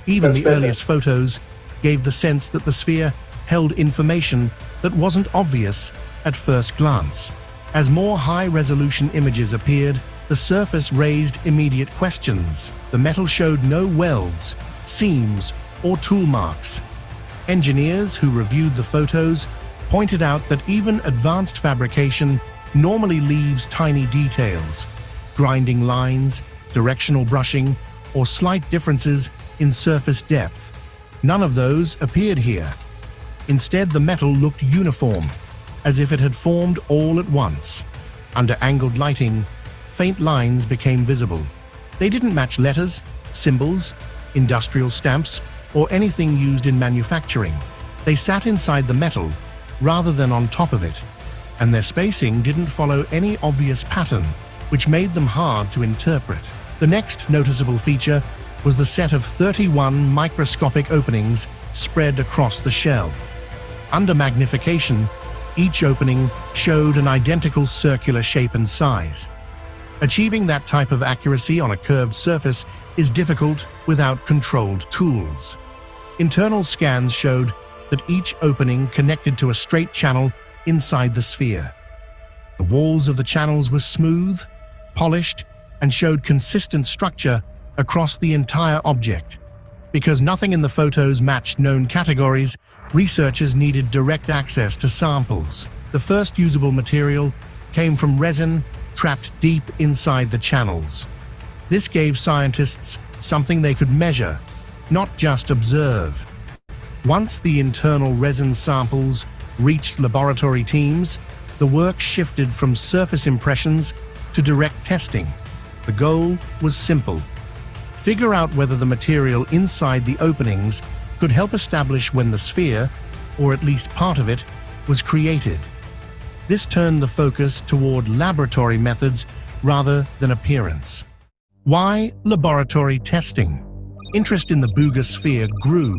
Even That's the better. earliest photos gave the sense that the sphere held information that wasn't obvious at first glance. As more high-resolution images appeared, the surface raised immediate questions. The metal showed no welds, seams, or tool marks. Engineers who reviewed the photos pointed out that even advanced fabrication normally leaves tiny details, grinding lines, directional brushing, or slight differences in surface depth. None of those appeared here. Instead, the metal looked uniform, as if it had formed all at once. Under angled lighting, faint lines became visible. They didn't match letters, symbols, industrial stamps, or anything used in manufacturing. They sat inside the metal rather than on top of it, and their spacing didn't follow any obvious pattern, which made them hard to interpret. The next noticeable feature was the set of 31 microscopic openings spread across the shell. Under magnification, each opening showed an identical circular shape and size. Achieving that type of accuracy on a curved surface is difficult without controlled tools. Internal scans showed that each opening connected to a straight channel inside the sphere. The walls of the channels were smooth, polished, and showed consistent structure across the entire object. Because nothing in the photos matched known categories, researchers needed direct access to samples. The first usable material came from resin trapped deep inside the channels. This gave scientists something they could measure, not just observe. Once the internal resin samples reached laboratory teams, the work shifted from surface impressions to direct testing. The goal was simple: figure out whether the material inside the openings could help establish when the sphere, or at least part of it, was created. This turned the focus toward laboratory methods rather than appearance. Why laboratory testing? Interest in the Boogosphere grew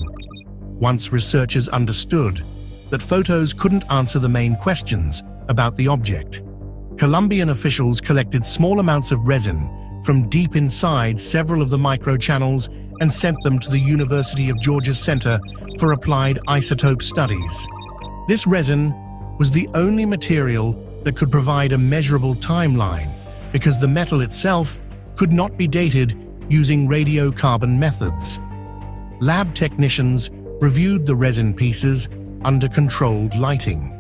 once researchers understood that photos couldn't answer the main questions about the object. Colombian officials collected small amounts of resin from deep inside several of the microchannels and sent them to the University of Georgia's Center for Applied Isotope Studies. This resin was the only material that could provide a measurable timeline, because the metal itself could not be dated using radiocarbon methods. Lab technicians reviewed the resin pieces under controlled lighting.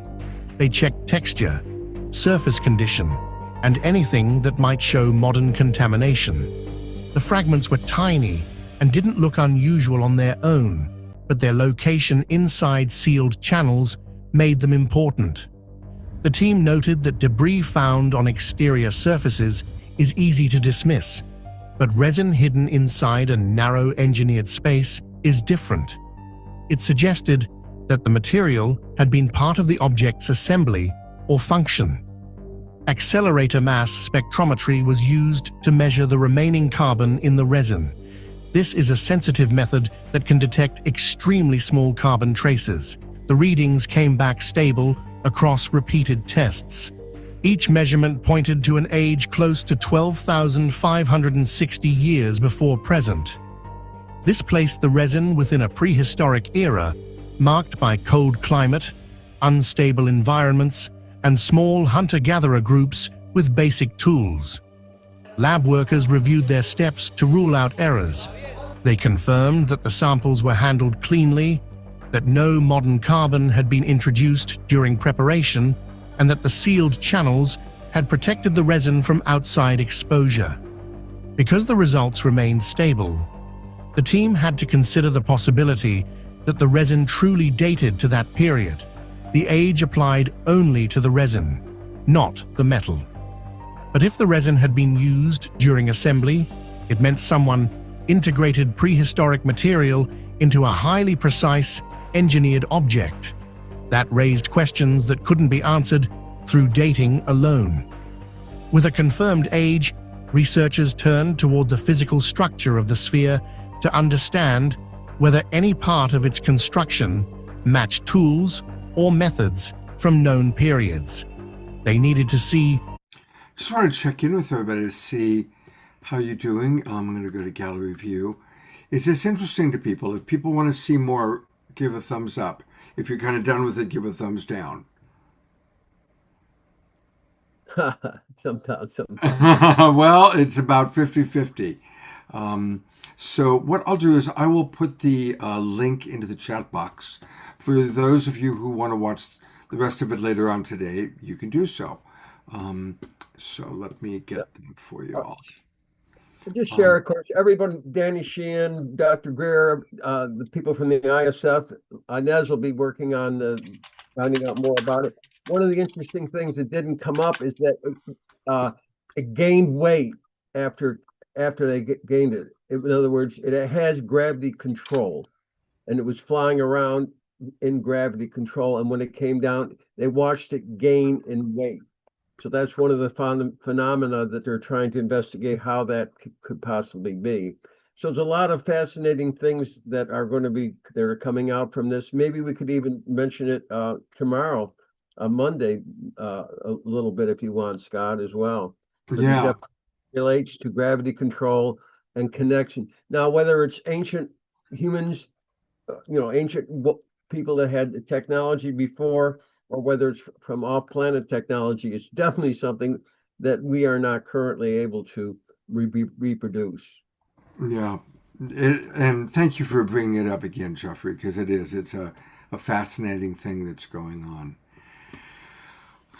They checked texture, surface condition, and anything that might show modern contamination. The fragments were tiny and didn't look unusual on their own, but their location inside sealed channels made them important. The team noted that debris found on exterior surfaces is easy to dismiss, but resin hidden inside a narrow engineered space is different. It suggested that the material had been part of the object's assembly or function. Accelerator mass spectrometry was used to measure the remaining carbon in the resin. This is a sensitive method that can detect extremely small carbon traces. The readings came back stable across repeated tests. Each measurement pointed to an age close to 12,560 years before present. This placed the resin within a prehistoric era marked by cold climate, unstable environments, and small hunter-gatherer groups with basic tools. Lab workers reviewed their steps to rule out errors. They confirmed that the samples were handled cleanly, that no modern carbon had been introduced during preparation, and that the sealed channels had protected the resin from outside exposure. Because the results remained stable, the team had to consider the possibility that the resin truly dated to that period, the age applied only to the resin, not the metal. But if the resin had been used during assembly, it meant someone integrated prehistoric material into a highly precise, engineered object. That raised questions that couldn't be answered through dating alone. With a confirmed age, researchers turned toward the physical structure of the sphere to understand whether any part of its construction matched tools or methods from known periods. They needed to see. Just want to check in with everybody to see how you're doing. I'm going to go to gallery view. Is this interesting to people? If people want to see more, give a thumbs up. If you're kind of done with it, give a thumbs down. Sometimes. Well, it's about 50-50. So what I'll do is I will put the link into the chat box. For those of you who want to watch the rest of it later on today, you can do so. So let me get them for you all. Just share, of course, everyone, Danny Sheehan, Dr. Greer, the people from the ISF. Inez will be working on finding out more about it. One of the interesting things that didn't come up is that it gained weight after they gained it. In other words, it has gravity control, and it was flying around in gravity control. And when it came down, they watched it gain in weight. So that's one of the phenomena that they're trying to investigate how that could possibly be. So there's a lot of fascinating things that are coming out from this. Maybe we could even mention it tomorrow, Monday, a little bit if you want, Scott, as well. Yeah. Relates to gravity control and connection. Now, whether it's ancient humans, ancient people that had the technology before, or whether it's from off-planet technology, it's definitely something that we are not currently able to reproduce. Yeah. And thank you for bringing it up again, Jeffrey, because it's a fascinating thing that's going on.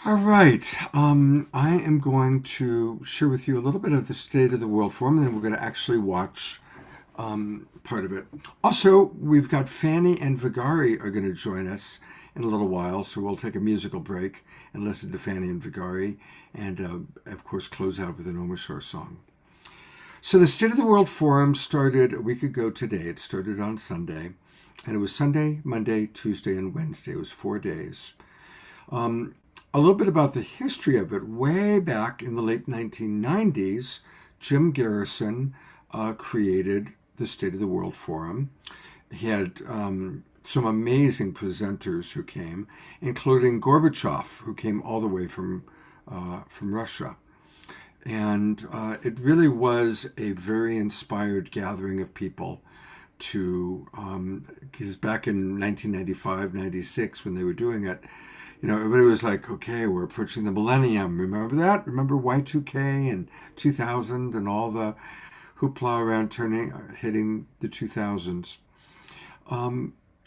All right. I am going to share with you a little bit of the State of the World Forum, and then we're going to actually watch part of it. Also, we've got Fanny and Vigari are going to join us in a little while, so we'll take a musical break and listen to Fanny and Vigari, and of course close out with an Omar Shar song. So the State of the World Forum started a week ago today. It started on Sunday, and it was Sunday, Monday, Tuesday, and Wednesday. It was 4 days. A little bit about the history of it. Way back in the late 1990s, Jim Garrison created the State of the World Forum. He had some amazing presenters who came, including Gorbachev, who came all the way from Russia. And it really was a very inspired gathering of people to, because back in 1995, 96, when they were doing it, everybody was like, okay, we're approaching the millennium. Remember that? Remember Y2K and 2000 and all the hoopla around hitting the 2000s.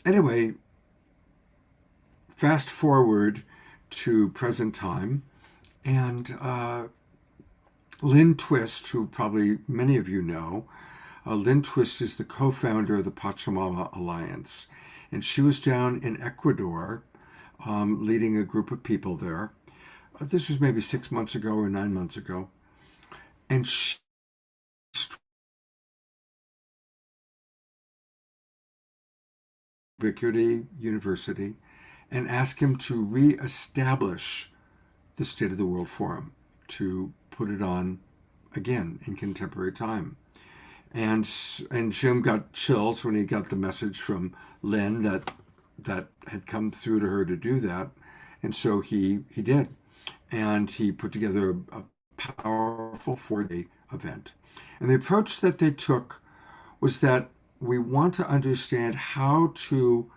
Anyway, fast forward to present time, and Lynn Twist, who probably many of you know, Lynn Twist is the co-founder of the Pachamama Alliance, and she was down in Ecuador leading a group of people there. This was maybe 6 months ago or 9 months ago, and she Ubiquity University and asked him to reestablish the State of the World Forum, to put it on again in contemporary time. And Jim got chills when he got the message from Lynn that had come through to her to do that. And so he did. And he put together a powerful 4-day event. And the approach that they took was that we want to understand how to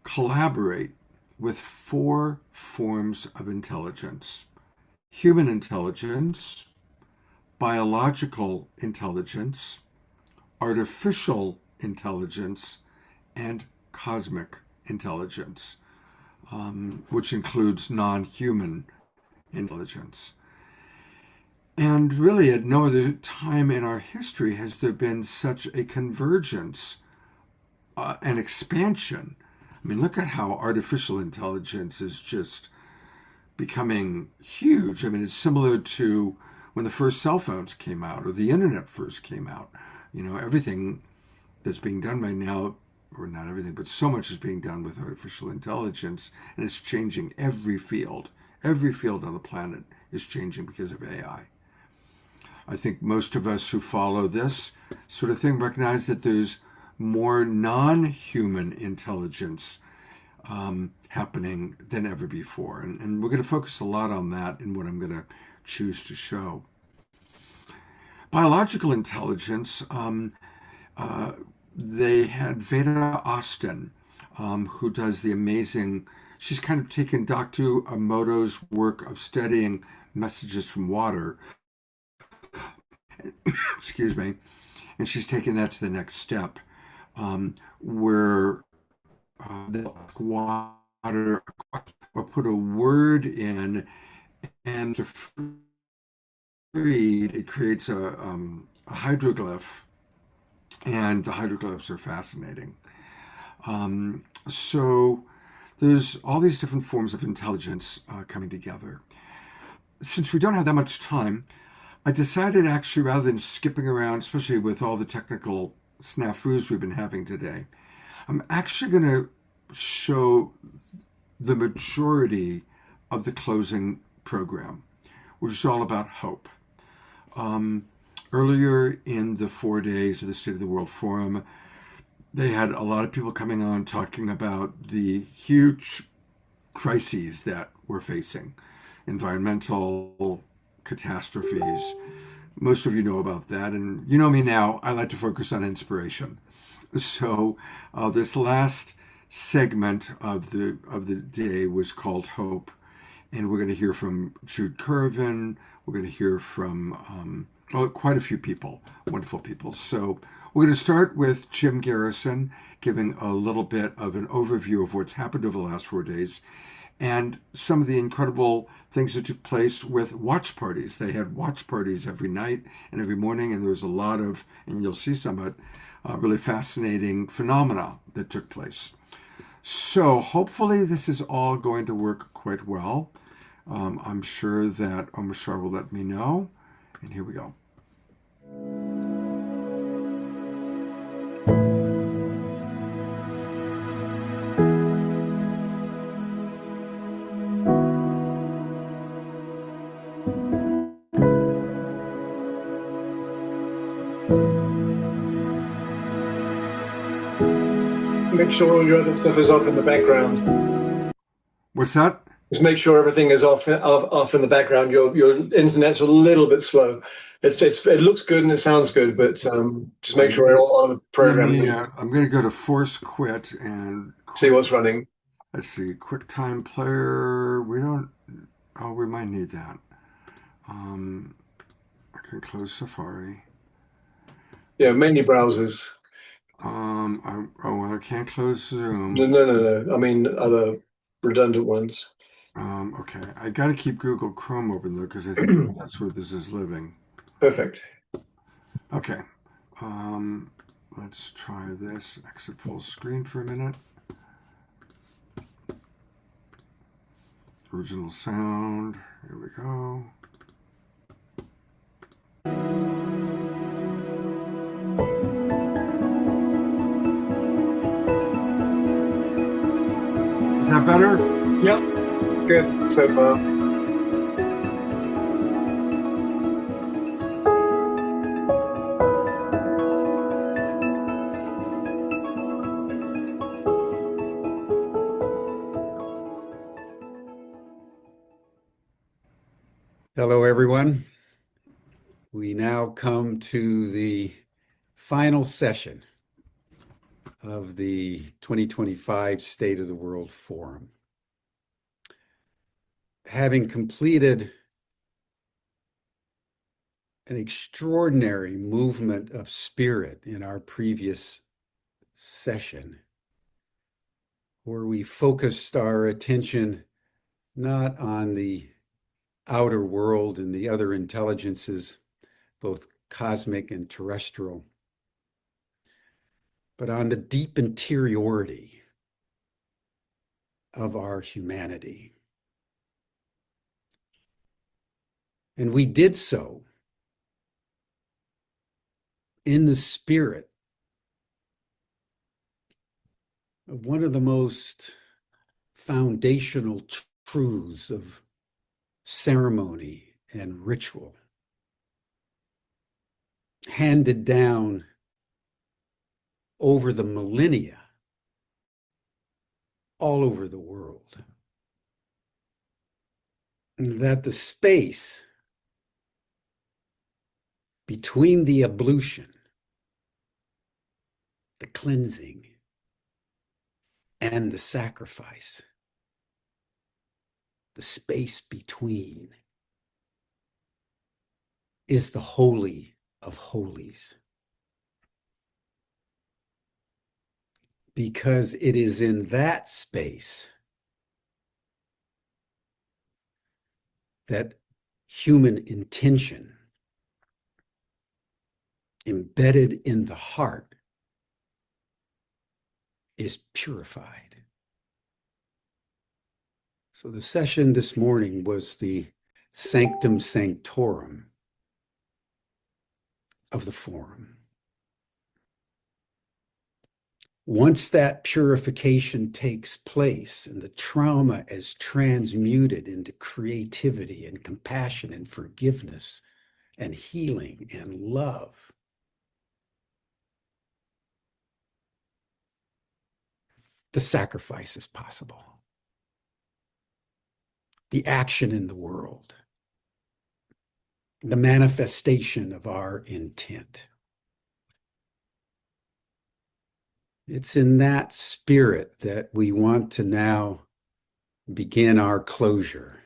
collaborate with 4 forms of intelligence: human intelligence, biological intelligence, artificial intelligence, and cosmic intelligence, which includes non-human intelligence. And really, at no other time in our history has there been such a convergence and expansion. I mean, look at how artificial intelligence is just becoming huge. I mean, it's similar to when the first cell phones came out or the internet first came out. You know, everything that's being done right now, or not everything, but so much is being done with artificial intelligence, and it's changing every field. Every field on the planet is changing because of AI. I think most of us who follow this sort of thing recognize that there's more non-human intelligence happening than ever before. And we're going to focus a lot on that in what I'm going to choose to show. Biological intelligence, they had Veda Austin, who does the amazing, she's kind of taken Dr. Emoto's work of studying messages from water, excuse me, and she's taken that to the next step, where the water or put a word in, and to read, it creates a hydroglyph, and the hydroglyphs are fascinating. So there's all these different forms of intelligence coming together. Since we don't have that much time, I decided actually, rather than skipping around, especially with all the technical snafus we've been having today, I'm actually going to show the majority of the closing program, which is all about hope. Earlier in the 4 days of the State of the World Forum, they had a lot of people coming on talking about the huge crises that we're facing, environmental catastrophes. Most of you know about that, and you know me now, I like to focus on inspiration. So this last segment of the day was called Hope, and we're going to hear from Jude Curvin. We're going to hear from quite a few people, wonderful people. So we're going to start with Jim Garrison giving a little bit of an overview of what's happened over the last 4 days and some of the incredible things that took place with watch parties. They had watch parties every night and every morning, and there was a lot of, and you'll see some of it, really fascinating phenomena that took place. So hopefully this is all going to work quite well. I'm sure that Omashar will let me know. And here we go. Make sure all your other stuff is off in the background. What's that? Just make sure everything is off in the background. Your internet's a little bit slow. It looks good and it sounds good, but just make sure all the program. I'm going to go to force quit and see what's running. Let's see, QuickTime Player. We don't. Oh, we might need that. I can close Safari. Yeah, many browsers. I can't close Zoom. No. I mean other redundant ones. Okay, I got to keep Google Chrome open though, because I think that's where this is living. Perfect. Okay. Let's try this. Exit full screen for a minute. Original sound. Here we go. Is that better? Yep. Good so far. Hello, everyone. We now come to the final session of the 2025 State of the World Forum. having completed an extraordinary movement of spirit in our previous session, where we focused our attention not on the outer world and the other intelligences, both cosmic and terrestrial, but on the deep interiority of our humanity. And we did so in the spirit of one of the most foundational truths of ceremony and ritual, handed down over the millennia all over the world. That the space between the ablution, the cleansing, and the sacrifice, the space between, is the holy of holies. Because it is in that space that human intention, embedded in the heart, is purified. So the session this morning was the sanctum sanctorum of the forum. Once that purification takes place and the trauma is transmuted into creativity and compassion and forgiveness and healing and love, the sacrifice is possible. The action in the world, the manifestation of our intent. It's in that spirit that we want to now begin our closure.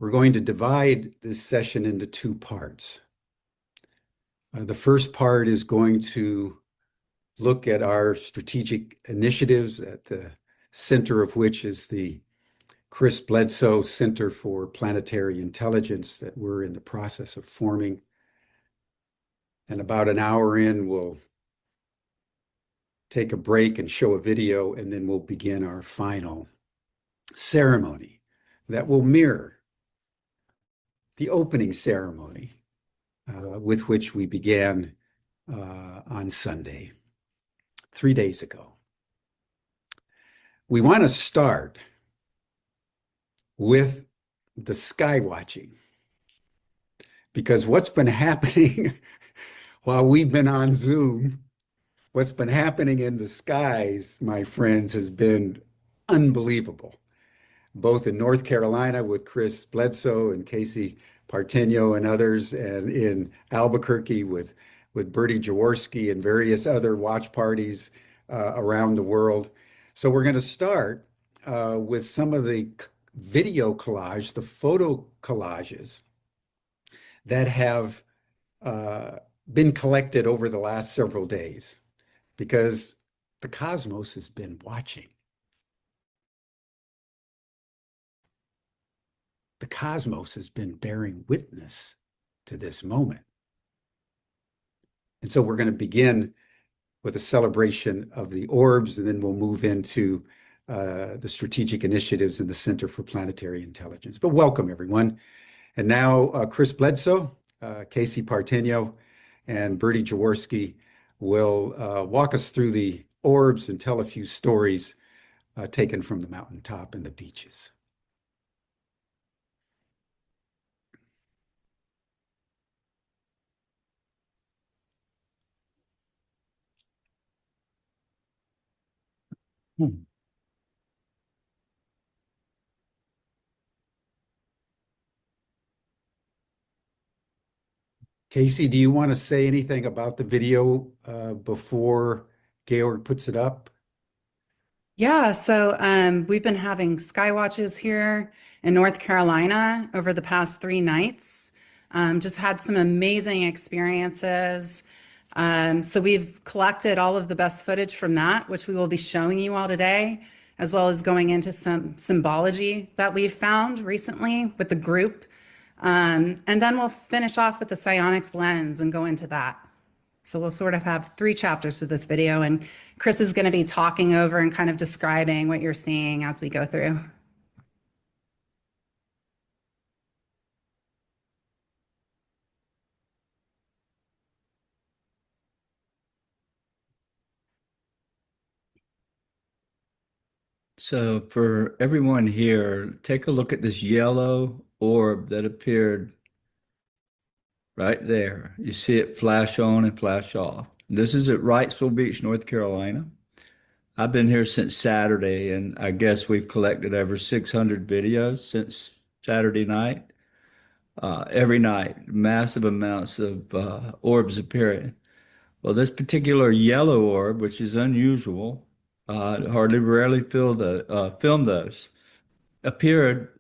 We're going to divide this session into two parts. The first part is going to look at our strategic initiatives, at the center of which is the Chris Bledsoe Center for Planetary Intelligence that we're in the process of forming. And about an hour in, we'll take a break and show a video, and then we'll begin our final ceremony that will mirror the opening ceremony with which we began on Sunday, 3 days ago. We want to start with the sky watching, because what's been happening while we've been on Zoom, what's been happening in the skies, my friends, has been unbelievable. Both in North Carolina with Chris Bledsoe and Casey Parteno and others, and in Albuquerque with Bertie Jaworski and various other watch parties around the world. So we're going to start with some of the video collage, the photo collages that have been collected over the last several days, because the cosmos has been watching. The cosmos has been bearing witness to this moment. And so we're going to begin with a celebration of the orbs, and then we'll move into the strategic initiatives in the Center for Planetary Intelligence. But welcome, everyone. And now Chris Bledsoe, Casey Parteno, and Bertie Jaworski will walk us through the orbs and tell a few stories taken from the mountaintop and the beaches. Casey, do you want to say anything about the video before Georg puts it up? Yeah, so we've been having sky watches here in North Carolina over the past 3 nights. Just had some amazing experiences. So we've collected all of the best footage from that, which we will be showing you all today, as well as going into some symbology that we've found recently with the group. And then we'll finish off with the psionics lens and go into that. So we'll sort of have 3 chapters to this video, and Chris is going to be talking over and kind of describing what you're seeing as we go through. So for everyone here, take a look at this yellow orb that appeared right there. You see it flash on and flash off. This is at Wrightsville Beach, North Carolina. I've been here since Saturday, and I guess we've collected over 600 videos since Saturday night. Every night, massive amounts of orbs appearing. Well, this particular yellow orb, which is unusual, hardly rarely film those, appeared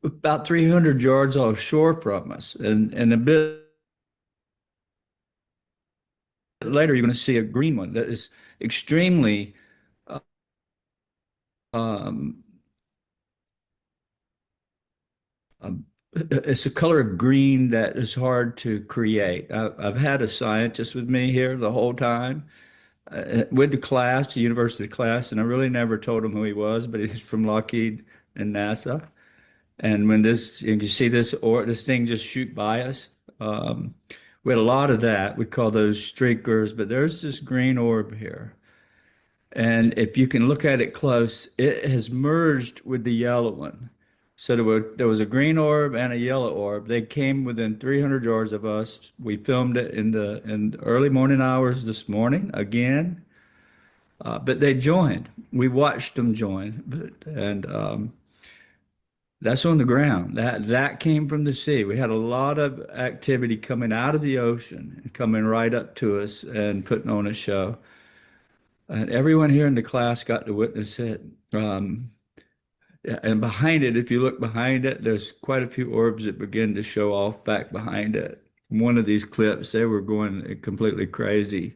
about 300 yards offshore from us, and a bit later, you're going to see a green one that is extremely it's a color of green that is hard to create. I've had a scientist with me here the whole time, with the class, the university class, and I really never told him who he was, but he's from Lockheed and NASA. And when you see this, or this thing just shoot by us, we had a lot of that. We call those streakers, but there's this green orb here. And if you can look at it close, it has merged with the yellow one. So there was a green orb and a yellow orb. They came within 300 yards of us. We filmed it in the early morning hours this morning again. But they joined. We watched them join. And that's on the ground. That came from the sea. We had a lot of activity coming out of the ocean and coming right up to us and putting on a show. And everyone here in the class got to witness it. And behind it, if you look behind it, there's quite a few orbs that begin to show off back behind it. One of these clips, they were going completely crazy.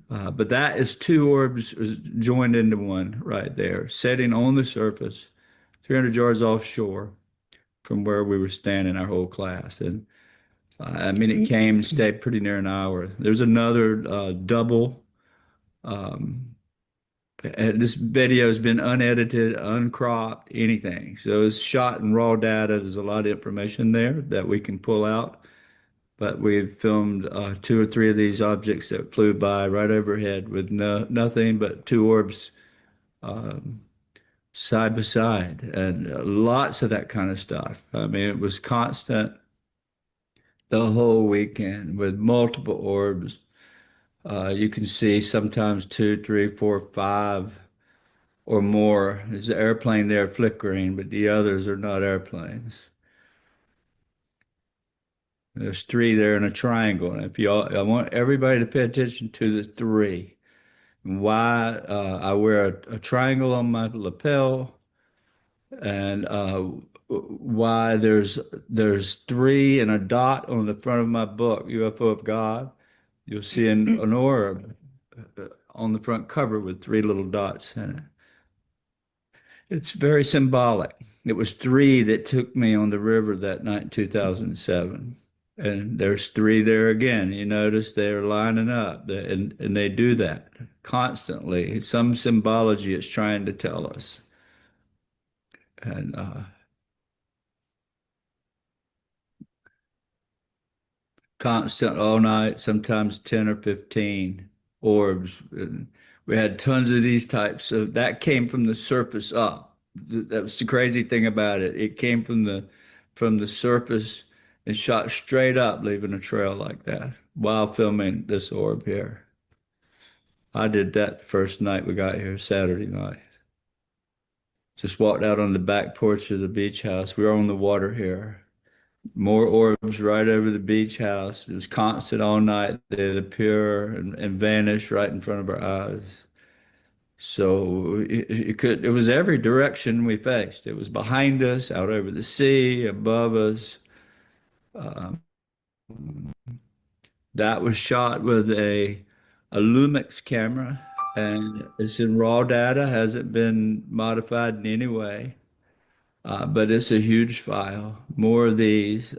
But that is 2 orbs joined into one right there, setting on the surface, 300 yards offshore from where we were standing, our whole class. And I mean, it came and stayed pretty near an hour. There's another double. This video has been unedited, uncropped, anything. So it's shot in raw data. There's a lot of information there that we can pull out. But we've filmed 2 or 3 of these objects that flew by right overhead with nothing but 2 orbs side by side, and lots of that kind of stuff. I mean, it was constant the whole weekend with multiple orbs. You can see sometimes 2, 3, 4, 5 or more. There's an airplane there flickering, but the others are not airplanes. There's 3 there in a triangle. And I want everybody to pay attention to the 3. Why I wear a triangle on my lapel, and why there's 3 and a dot on the front of my book, UFO of God. You'll see an orb on the front cover with 3 little dots in it. It's very symbolic. It was 3 that took me on the river that night in 2007. And there's 3 there again. You notice they're lining up, and they do that constantly. Some symbology it's trying to tell us. And constant all night, sometimes 10 or 15 orbs. And we had tons of these types. So that came from the surface up. That was the crazy thing about it. It came from the surface and shot straight up, leaving a trail like that while filming this orb here. I did that the first night we got here, Saturday night. Just walked out on the back porch of the beach house. We were on the water here. More orbs right over the beach house. It was constant all night. They'd appear and vanish right in front of our eyes. So it was every direction we faced. It was behind us, out over the sea, above us. Um, that was shot with a Lumix camera, and it's in raw data, hasn't been modified in any way. But it's a huge file. More of these.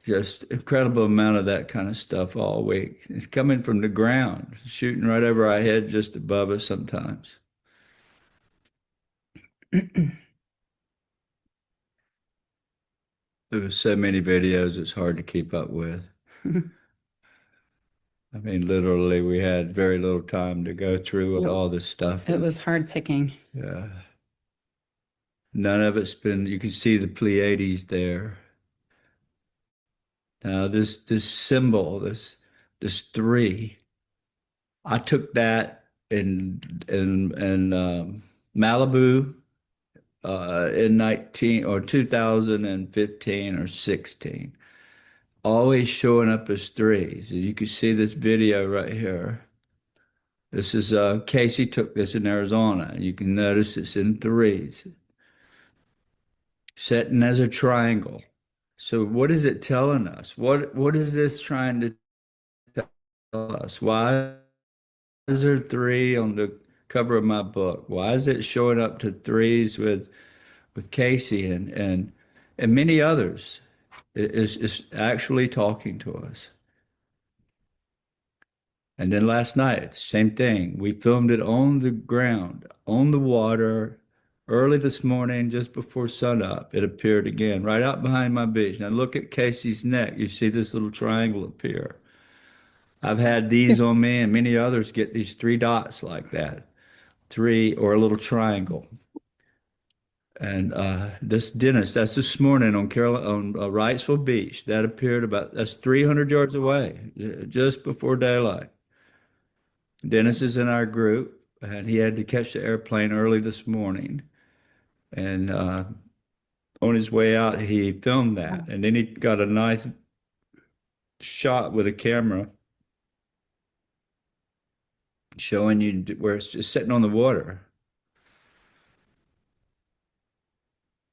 Just incredible amount of that kind of stuff all week. It's coming from the ground, shooting right over our head, just above us sometimes. There were so many videos, it's hard to keep up with. I mean, literally, we had very little time to go through with all this stuff. It was hard picking. Yeah. None of it's been, you can see the Pleiades there. Now, this symbol, this three, I took that in Malibu in 2015 or 16, always showing up as threes. And you can see this video right here. This is Casey took this in Arizona. You can notice it's in threes, setting as a triangle. So what is it telling us? What is this trying to tell us? Why is there three on the cover of my book? Why is it showing up to threes with Casey and many others? It's actually talking to us. And then last night, same thing. We filmed it on the ground, on the water. Early this morning, just before sunup, it appeared again, right out behind my beach. Now look at Casey's neck. You see this little triangle appear. I've had these on me, and many others get these three dots like that, three or a little triangle. And this Dennis, that's this morning on Wrightsville Beach. That appeared that's 300 yards away, just before daylight. Dennis is in our group, and he had to catch the airplane early this morning. And on his way out, he filmed that. And then he got a nice shot with a camera showing you where it's just sitting on the water.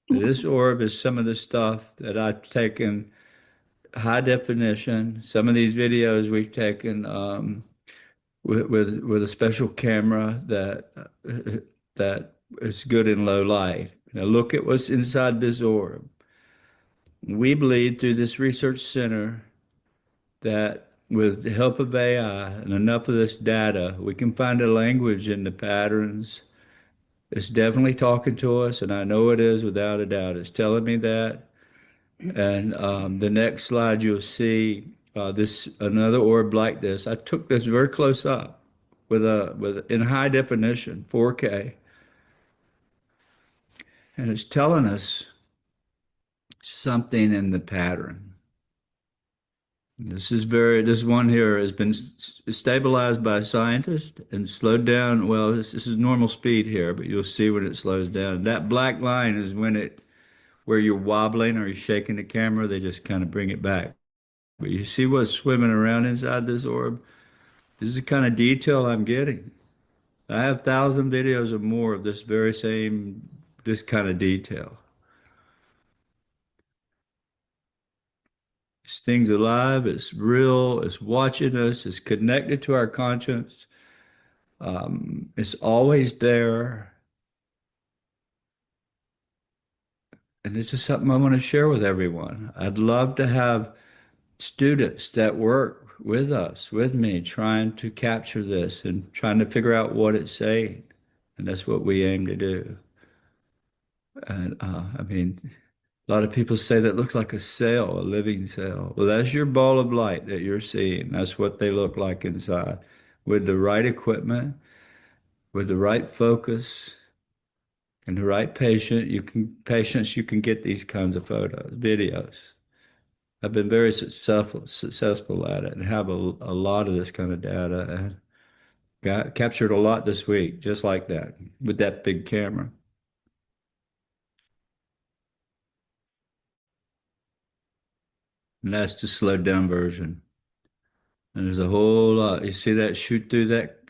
This orb is some of the stuff that I've taken high definition. Some of these videos we've taken with a special camera that is good in low light. Now look at what's inside this orb. We believe through this research center that with the help of AI and enough of this data, we can find a language in the patterns. It's definitely talking to us, and I know it is without a doubt. It's telling me that. And the next slide, you'll see another orb like this. I took this very close up in high definition, 4K. And it's telling us something in the pattern. This one here has been stabilized by a scientist and slowed down. Well, this is normal speed here, but you'll see when it slows down. That black line is where you're wobbling or you're shaking the camera, they just kind of bring it back. But you see what's swimming around inside this orb? This is the kind of detail I'm getting. I have 1,000 videos or more of this kind of detail. This thing's alive, it's real, it's watching us, it's connected to our conscience. It's always there. And it's just something I want to share with everyone. I'd love to have students that work with us, with me, trying to capture this and trying to figure out what it's saying. And that's what we aim to do. And I mean, a lot of people say that looks like a cell, a living cell. Well, that's your ball of light that you're seeing. That's what they look like inside. With the right equipment, with the right focus, and the right patience, you can get these kinds of videos. I've been very successful at it and have a lot of this kind of data, and captured a lot this week, just like that, with that big camera. And that's the slowed down version. And there's a whole lot. You see that shoot through that?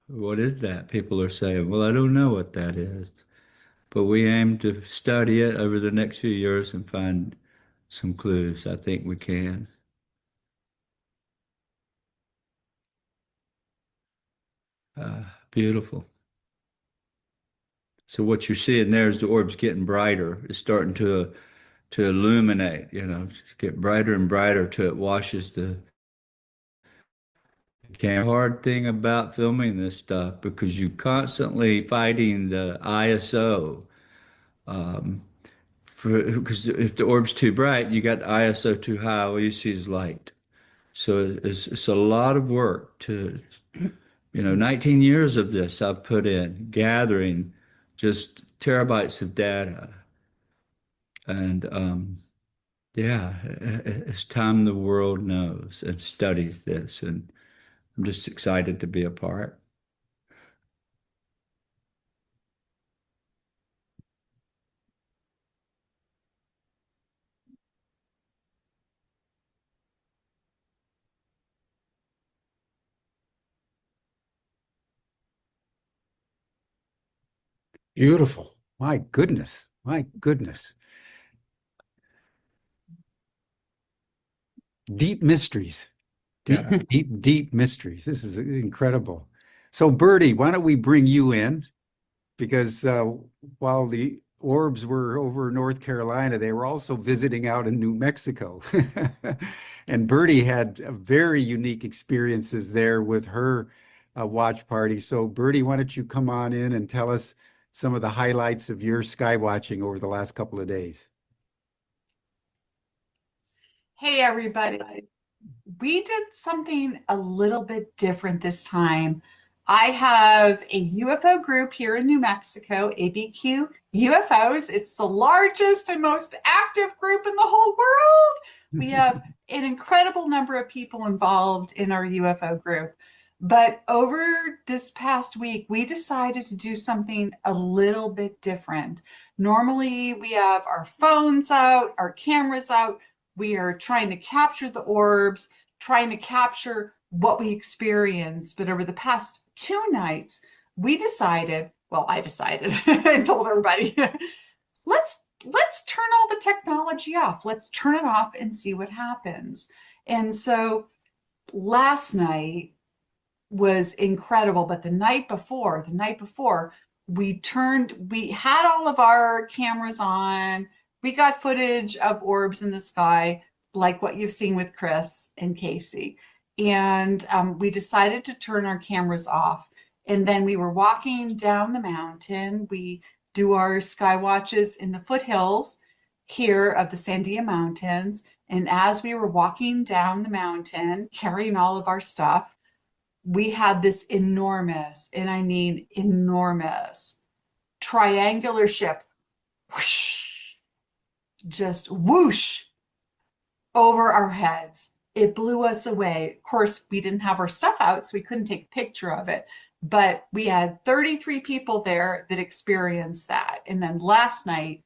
What is that? People are saying, well, I don't know what that is. But we aim to study it over the next few years and find some clues. I think we can. Beautiful. So what you're seeing there is the orb's getting brighter. It's starting to illuminate, get brighter and brighter till it washes the camera. Hard thing about filming this stuff because you're constantly fighting the ISO. Because if the orb's too bright, you got the ISO too high, all you see is light. So it's a lot of work to, 19 years of this I've put in, gathering just terabytes of data. And yeah, it's time the world knows and studies this. And I'm just excited to be a part. Beautiful. My goodness. My goodness. Deep mysteries. Deep mysteries. This is incredible. So, Bertie, why don't we bring you in? Because while the orbs were over North Carolina, they were also visiting out in New Mexico. And Bertie had very unique experiences there with her watch party. So, Bertie, why don't you come on in and tell us some of the highlights of your sky watching over the last couple of days? Hey, everybody. We did something a little bit different this time. I have a UFO group here in New Mexico, ABQ UFOs. It's the largest and most active group in the whole world. We have an incredible number of people involved in our UFO group. But over this past week, we decided to do something a little bit different. Normally, we have our phones out, our cameras out. We are trying to capture the orbs, trying to capture what we experienced. But over the past 2 nights, we decided, well, I decided and told everybody, let's turn all the technology off. Let's turn it off and see what happens. And so last night was incredible. But the night before, we had all of our cameras on. We got footage of orbs in the sky, like what you've seen with Chris and Casey. And we decided to turn our cameras off. And then we were walking down the mountain. We do our sky watches in the foothills here of the Sandia Mountains. And as we were walking down the mountain, carrying all of our stuff, we had this enormous, and I mean enormous, triangular ship, whoosh, just whoosh over our heads. It blew us away. Of course, we didn't have our stuff out, so we couldn't take a picture of it. But we had 33 people there that experienced that. And then last night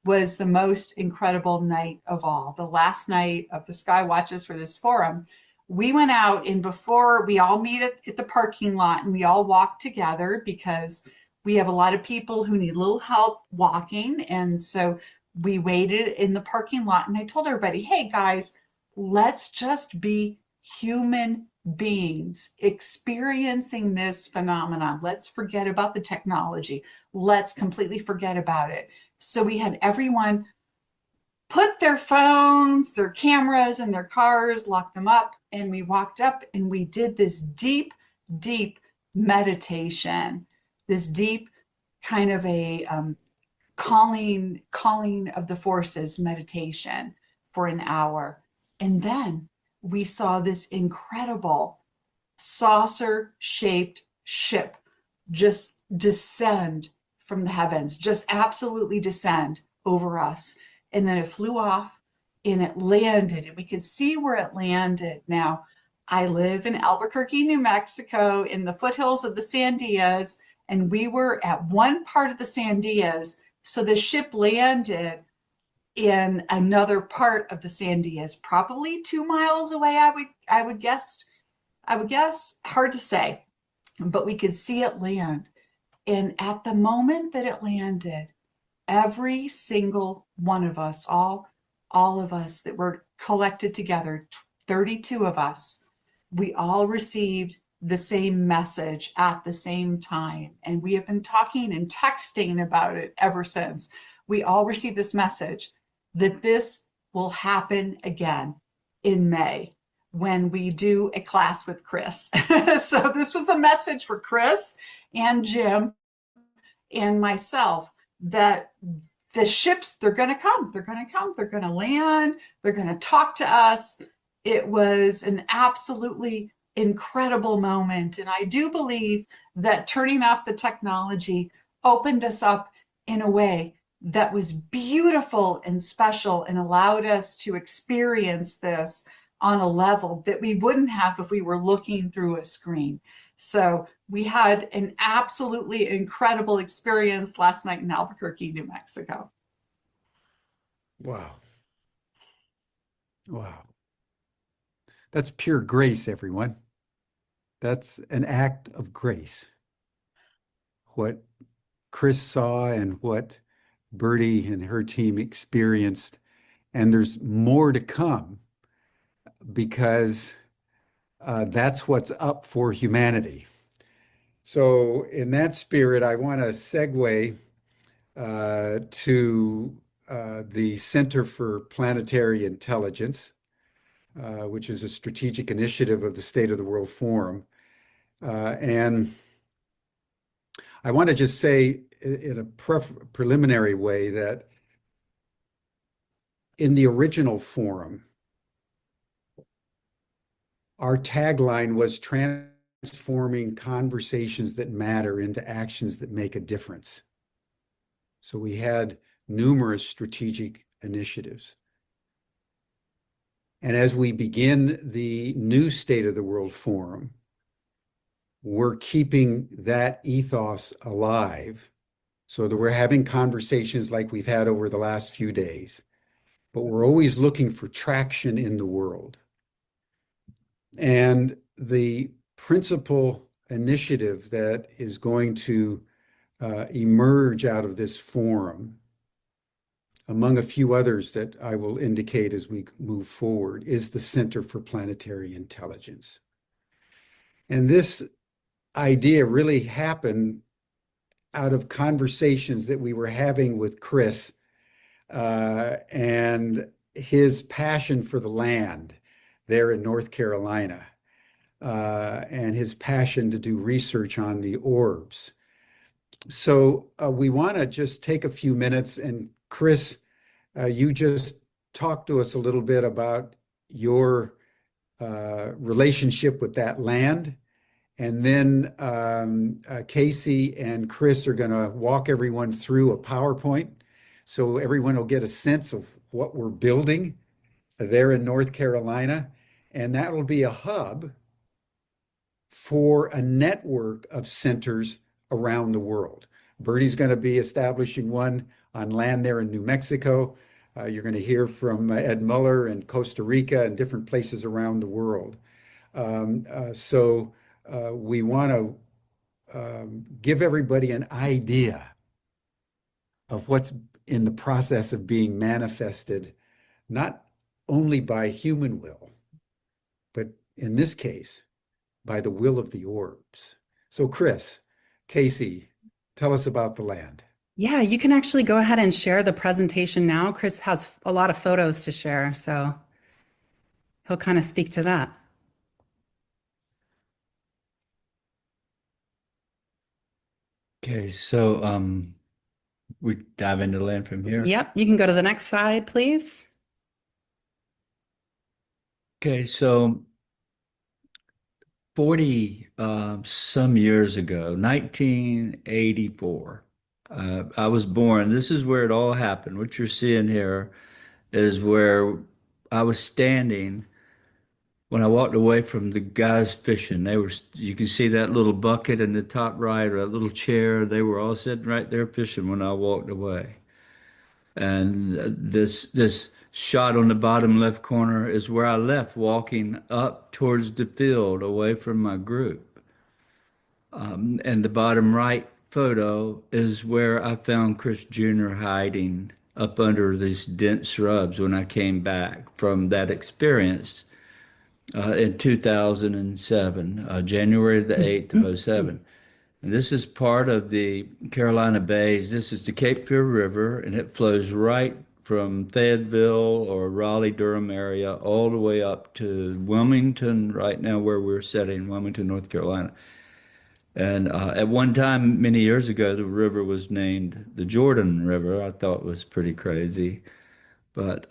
was the most incredible night of all. The last night of the Sky Watches for this forum. We went out, and before we all meet at the parking lot, and we all walk together because we have a lot of people who need a little help walking. And so we waited in the parking lot, and I told everybody, hey guys, let's just be human beings experiencing this phenomenon. Let's forget about the technology. Let's completely forget about it. So we had everyone put their phones, their cameras in their cars, lock them up, and we walked up and we did this deep, deep meditation, this deep kind of a calling of the forces meditation for an hour. And then we saw this incredible saucer-shaped ship just descend from the heavens, just absolutely descend over us. And then it flew off and it landed, and we could see where it landed. Now, I live in Albuquerque, New Mexico, in the foothills of the Sandias, and we were at one part of the Sandias. So the ship landed in another part of the Sandias, probably 2 miles away. I would guess. Hard to say, but we could see it land. And at the moment that it landed, every single one of us, all of us that were collected together, 32 of us, we all received the same message at the same time. And we have been talking and texting about it ever since. We all received this message that this will happen again in May when we do a class with Chris. So this was a message for Chris and Jim and myself that the ships, they're going to come, they're going to land, they're going to talk to us. It was an absolutely incredible moment. And I do believe that turning off the technology opened us up in a way that was beautiful and special and allowed us to experience this on a level that we wouldn't have if we were looking through a screen. So we had an absolutely incredible experience last night in Albuquerque, New Mexico. Wow. Wow. That's pure grace, everyone. That's an act of grace. What Chris saw and what Bertie and her team experienced, and there's more to come, because that's what's up for humanity. So in that spirit, I want to segue to the Center for Planetary Intelligence, which is a strategic initiative of the State of the World Forum. And I want to just say in a preliminary way that in the original forum, our tagline was transforming conversations that matter into actions that make a difference. So we had numerous strategic initiatives. And as we begin the new State of the World Forum, we're keeping that ethos alive so that we're having conversations like we've had over the last few days, but we're always looking for traction in the world. And the principal initiative that is going to emerge out of this forum, among a few others that I will indicate as we move forward, is the Center for Planetary Intelligence. And this idea really happened out of conversations that we were having with Chris and his passion for the land there in North Carolina, and his passion to do research on the orbs. So we want to just take a few minutes, and Chris, you just talk to us a little bit about your relationship with that land. And then Casey and Chris are going to walk everyone through a PowerPoint so everyone will get a sense of what we're building there in North Carolina. And that will be a hub for a network of centers around the world. Bertie's going to be establishing one on land there in New Mexico. You're going to hear from Ed Muller in Costa Rica and different places around the world. So we want to give everybody an idea of what's in the process of being manifested, not only by human will, but in this case, by the will of the orbs. So Chris, Casey, tell us about the land. Yeah, you can actually go ahead and share the presentation now. Chris has a lot of photos to share, so he'll kind of speak to that. Okay, so we dive into land from here. Yep, you can go to the next slide, please. Okay, so 40 some years ago, 1984, I was born. This is where it all happened. What you're seeing here is where I was standing when I walked away from the guys fishing. They were, you can see that little bucket in the top right, or that little chair. They were all sitting right there fishing when I walked away. And this shot on the bottom left corner is where I left, walking up towards the field away from my group. And the bottom right photo is where I found Chris Jr. hiding up under these dense shrubs when I came back from that experience in 2007, January the 8th of 2007. And this is part of the Carolina Bays. This is the Cape Fear River, and it flows right from Fayetteville or Raleigh-Durham area all the way up to Wilmington, right now where we're sitting, Wilmington, North Carolina. And at one time, many years ago, the river was named the Jordan River. I thought was pretty crazy. But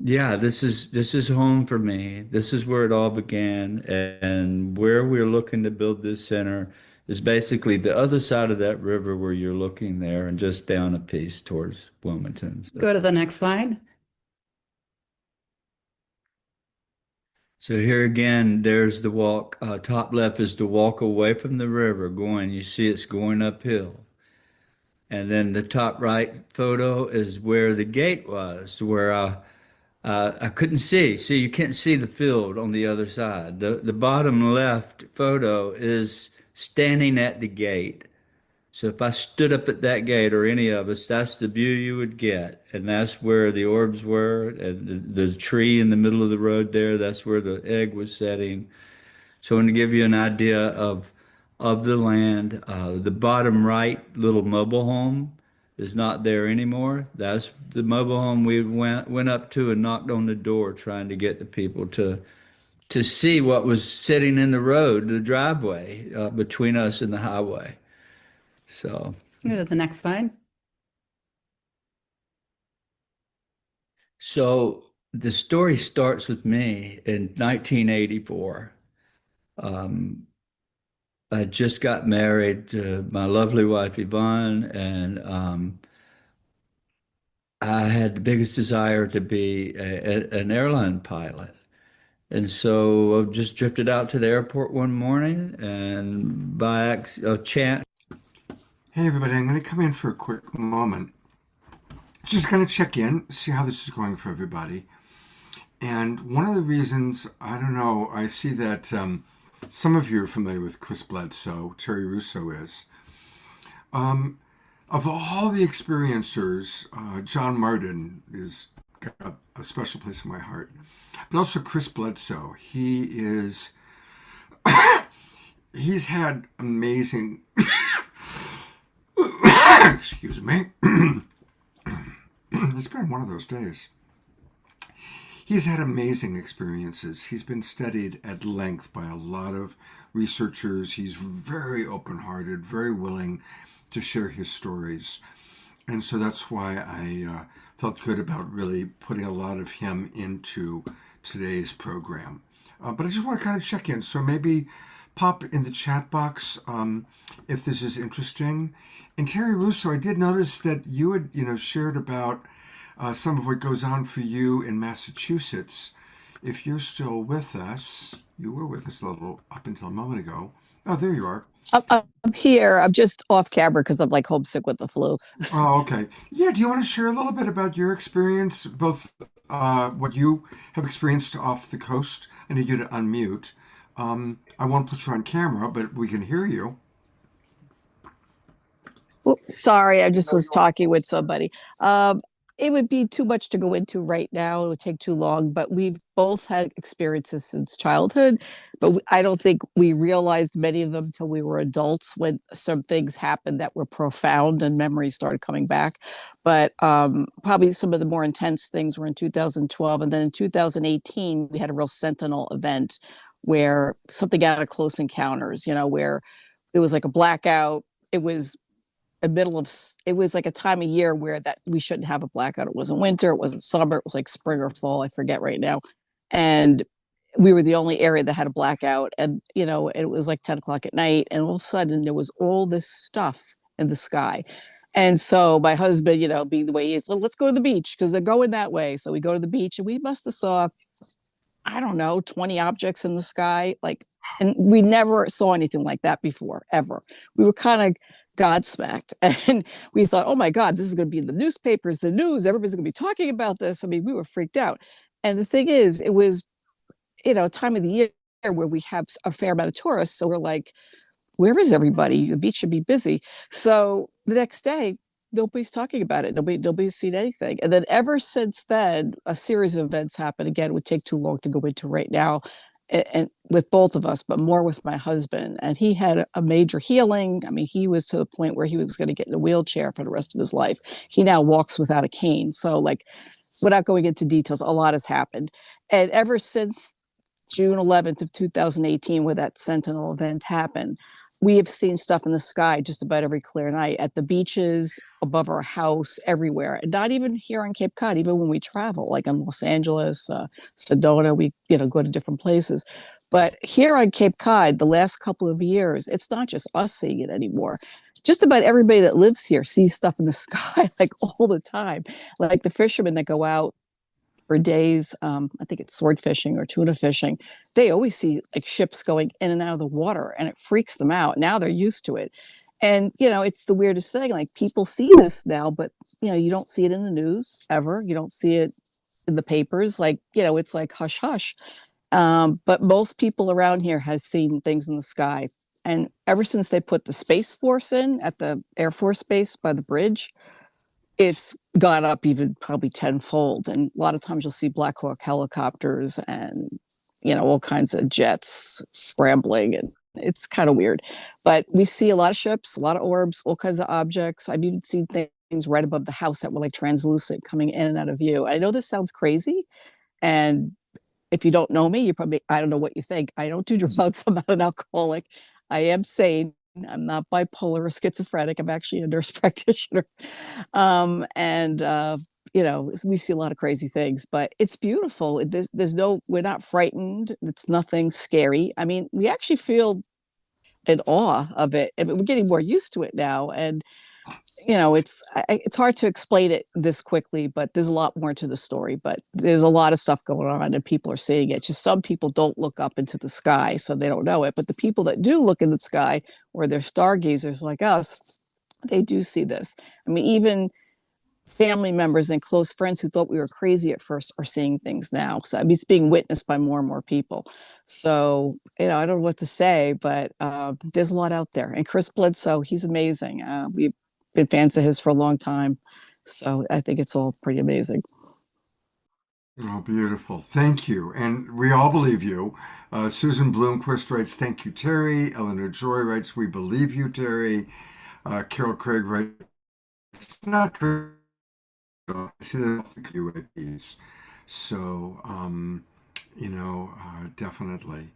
yeah, this is home for me. This is where it all began, and where we're looking to build this center is basically the other side of that river where you're looking there, and just down a piece towards Wilmington. Go to the next slide. So here again, there's the walk. Top left is the walk away from the river going. You see it's going uphill. And then the top right photo is where the gate was, where I couldn't see. See, you can't see the field on the other side. The bottom left photo is standing at the gate. So if I stood up at that gate, or any of us, that's the view you would get. And that's where the orbs were, and the tree in the middle of the road there, that's where the egg was setting. So I want to give you an idea of the land. The bottom right little mobile home is not there anymore. That's the mobile home we went up to and knocked on the door, trying to get the people to see what was sitting in the road, the driveway between us and the highway. So Go to the next slide. So the story starts with me in 1984. I just got married to my lovely wife, Yvonne, and I had the biggest desire to be an airline pilot. And so I just drifted out to the airport one morning, and by chance. Hey everybody, I'm going to come in for a quick moment. Just going to check in, see how this is going for everybody. And one of the reasons, I don't know, I see that some of you are familiar with Chris Bledsoe, Terry Russo is. Of all the experiencers, John Martin is got a special place in my heart. But also Chris Bledsoe, he's had amazing... Excuse me. It's been one of those days. He's had amazing experiences. He's been studied at length by a lot of researchers. He's very open-hearted, very willing to share his stories. And so that's why I felt good about really putting a lot of him into today's program. But I just want to kind of check in. So maybe pop in the chat box if this is interesting. And Terry Russo, I did notice that you had, shared about some of what goes on for you in Massachusetts. If you're still with us, you were with us a little up until a moment ago. Oh, there you are. I'm here. I'm just off camera because I'm like homesick with the flu. Oh, okay. Yeah, do you want to share a little bit about your experience, both what you have experienced off the coast? I need you to unmute. I won't put you on camera, but we can hear you. Sorry, I just was talking with somebody. It would be too much to go into right now. It would take too long, but we've both had experiences since childhood, but I don't think we realized many of them until we were adults, when some things happened that were profound and memories started coming back. But probably some of the more intense things were in 2012. And then in 2018, we had a real sentinel event where something out of Close Encounters, where it was like a blackout. It was it was like a time of year where that we shouldn't have a blackout. It wasn't winter, it wasn't summer, it was like spring or fall, I forget right now. And we were the only area that had a blackout, and it was like 10 o'clock at night, and all of a sudden there was all this stuff in the sky. And so my husband, being the way he is, let's go to the beach because they're going that way. So we go to the beach, and we must have saw, I don't know, 20 objects in the sky, and we never saw anything like that before, ever. We were kind of godsmacked. And we thought, oh my God, this is going to be in the newspapers, the news, everybody's going to be talking about this. I mean, we were freaked out. And the thing is, it was, time of the year where we have a fair amount of tourists. So we're like, where is everybody? The beach should be busy. So the next day, nobody's talking about it. Nobody's seen anything. And then ever since then, a series of events happened. Again, it would take too long to go into right now, and with both of us, but more with my husband. And he had a major healing. I mean, he was to the point where he was going to get in a wheelchair for the rest of his life. He now walks without a cane. So, like, without going into details, a lot has happened. And ever since June 11th of 2018, where that Sentinel event happened, we have seen stuff in the sky just about every clear night, at the beaches, above our house, everywhere. And not even here on Cape Cod, even when we travel, like in Los Angeles, Sedona, we go to different places. But here on Cape Cod, the last couple of years, it's not just us seeing it anymore. Just about everybody that lives here sees stuff in the sky like all the time. Like the fishermen that go out for days, I think it's sword fishing or tuna fishing, they always see like ships going in and out of the water, and it freaks them out. Now they're used to it. And, it's the weirdest thing. Like, people see this now, but, you don't see it in the news ever. You don't see it in the papers. Like, it's like hush, hush. But most people around here has seen things in the sky. And ever since they put the Space Force in at the Air Force Base by the bridge, it's gone up even probably tenfold. And a lot of times you'll see Black Hawk helicopters and, all kinds of jets scrambling, and it's kind of weird. But we see a lot of ships, a lot of orbs, all kinds of objects. I've even seen things right above the house that were like translucent coming in and out of view. I know this sounds crazy. And if you don't know me, I don't know what you think. I don't do drugs. I'm not an alcoholic. I am sane. I'm not bipolar or schizophrenic. I'm actually a nurse practitioner. We see a lot of crazy things, but it's beautiful. We're not frightened. It's nothing scary. I mean, we actually feel in awe of it. And we're getting more used to it now. And, it's hard to explain it this quickly, but there's a lot more to the story. But there's a lot of stuff going on, and people are seeing it. Just some people don't look up into the sky, so they don't know it. But the people that do look in the sky, or they're stargazers like us, they do see this. I mean, even family members and close friends who thought we were crazy at first are seeing things now. So, I mean, it's being witnessed by more and more people. So, I don't know what to say, but there's a lot out there. And Chris Bledsoe, he's amazing. We've been fans of his for a long time. So I think it's all pretty amazing. Oh, beautiful. Thank you. And we all believe you. Susan Bloomquist writes, thank you, Terry. Eleanor Joy writes, we believe you, Terry. Carol Craig writes, it's not true. I see that the QAPs. So, definitely.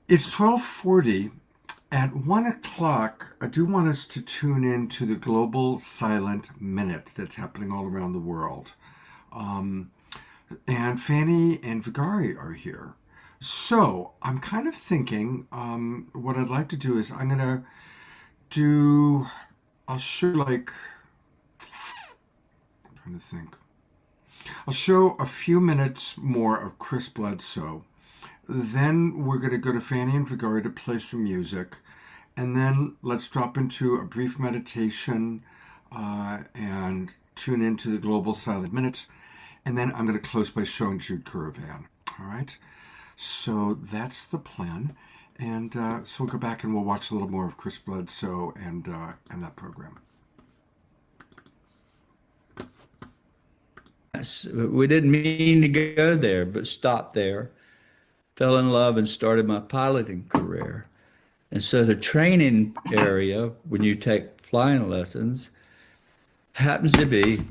It's 12:40. At 1 o'clock, I do want us to tune in to the Global Silent Minute that's happening all around the world. And Fanny and Vigari are here. So I'm kind of thinking, what I'd like to do is I'll show a few minutes more of Chris Bledsoe. Then we're going to go to Fanny and Vigari to play some music. And then let's drop into a brief meditation and tune into the Global Silent Minute. And then I'm going to close by showing Jude Currivan. All right? So that's the plan. And so we'll go back and we'll watch a little more of Chris Bledsoe and that program. We didn't mean to go there, but stopped there. Fell in love and started my piloting career. And so the training area, when you take flying lessons, happens to be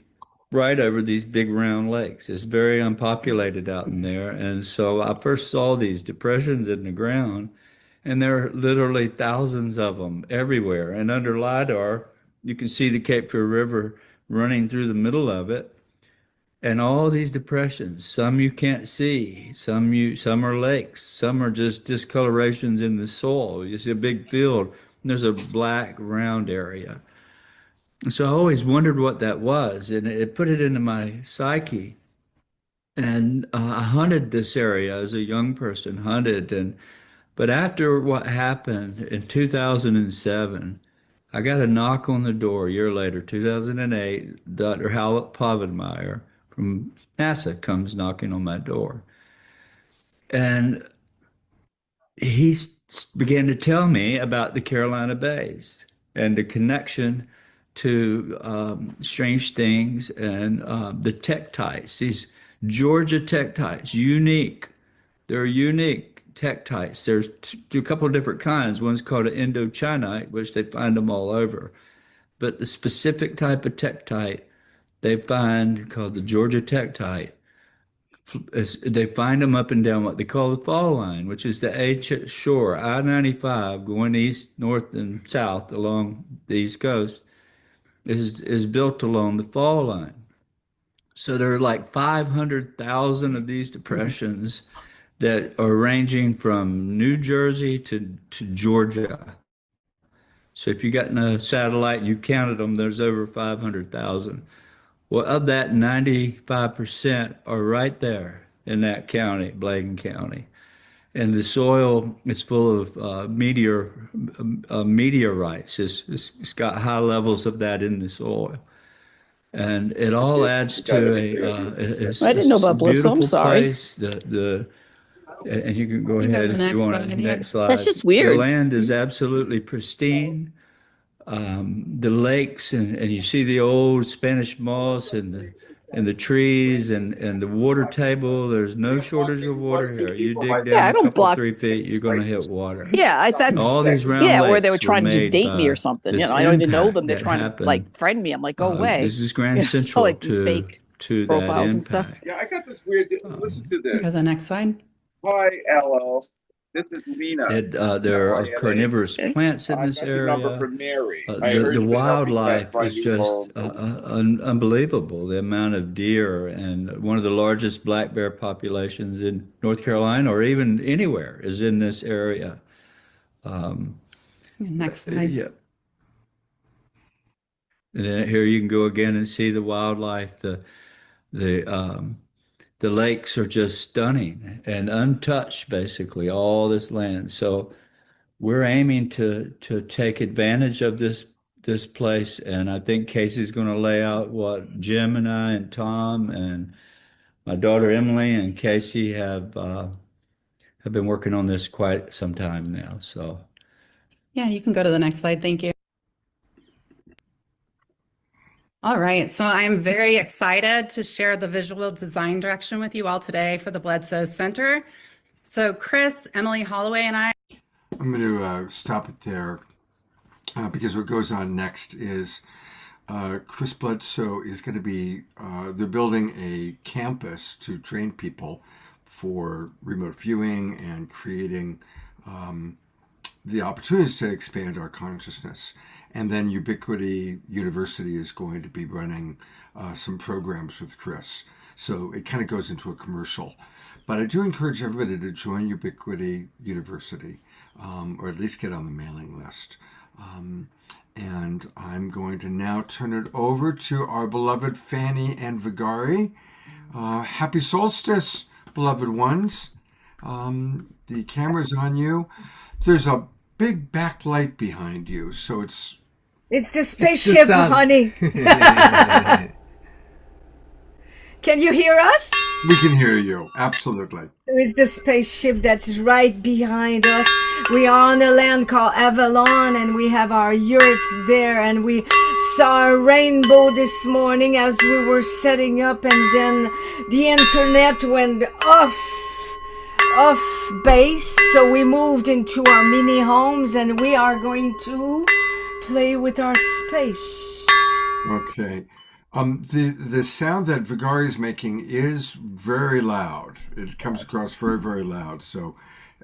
right over these big round lakes. It's very unpopulated out in there. And so I first saw these depressions in the ground, and there are literally thousands of them everywhere. And under LIDAR, you can see the Cape Fear River running through the middle of it. And all these depressions, some you can't see, some are lakes, some are just discolorations in the soil. You see a big field, and there's a black round area. And so I always wondered what that was, and it put it into my psyche. And I hunted this area as a young person, but after what happened in 2007, I got a knock on the door a year later, 2008. Dr. Howlett Povenmire from NASA comes knocking on my door. And he began to tell me about the Carolina Bays and the connection to strange things and the tektites, these Georgia tektites, unique. They're unique tektites. There's a couple of different kinds. One's called an Indochinite, which they find them all over. But the specific type of tektite they find, called the Georgia tektite, they find them up and down what they call the fall line, which is the ancient shore, I-95, going east, north, and south along the East Coast, is built along the fall line. So there are like 500,000 of these depressions that are ranging from New Jersey to Georgia. So if you got in a satellite and you counted them, there's over 500,000. Well, of that, 95% are right there in that county, Bladen County. And the soil is full of meteorites. It's got high levels of that in the soil. And it all adds to I didn't know about Blitzo. I'm sorry. Place. And you can go ahead if you want. Next slide. That's just weird. The land is absolutely pristine. The lakes and you see the old Spanish moss and the trees and the water table. There's no shortage of water here. You dig down a couple 3 feet, you're going to hit water. Yeah, that's all these round where they were lakes trying to just made date me by or something. this I don't even know impact them. They're that trying happened. to like friend me. I'm like, go away. This is Grand Central like these fake to that profiles and impact. stuff. Yeah, I got this weird. Listen to Go to this. the next slide. Hi, LL. This is Lena. There are Hi, carnivorous LA. plants in I this got your number area. from Mary. I heard The you've been helping wildlife Seth find is new just homes. unbelievable. The amount of deer and one of the largest black bear populations in North Carolina or even anywhere is in this area. Next slide. Yeah. And then here you can go again and see the wildlife. The lakes are just stunning and untouched, basically, all this land. So we're aiming to take advantage of this place, and I think Casey's going to lay out what Jim and I and Tom and my daughter Emily and Casey have been working on this quite some time now. So Yeah, you can go to the next slide. Thank you. All right, so I'm very excited to share the visual design direction with you all today for the Bledsoe Center. So Chris, Emily Holloway, and I. I'm going to stop it there because what goes on next is Chris Bledsoe is going to be, they're building a campus to train people for remote viewing and creating the opportunities to expand our consciousness. And then Ubiquity University is going to be running some programs with Chris. So it kind of goes into a commercial. But I do encourage everybody to join Ubiquity University, or at least get on the mailing list. And I'm going to now turn it over to our beloved Fanny and Vigari. Happy solstice, beloved ones. The camera's on you. There's a big backlight behind you, so it's the spaceship, honey. Can you hear us? we can hear you, absolutely. It's the spaceship that's right behind us. We are on a land called Avalon, and we have our yurt there, and we saw a rainbow this morning as we were setting up, and then the internet went off base, so we moved into our mini homes, and we are going to play with our space. Okay. The sound that Vigari is making is very loud. It comes across very, very loud. So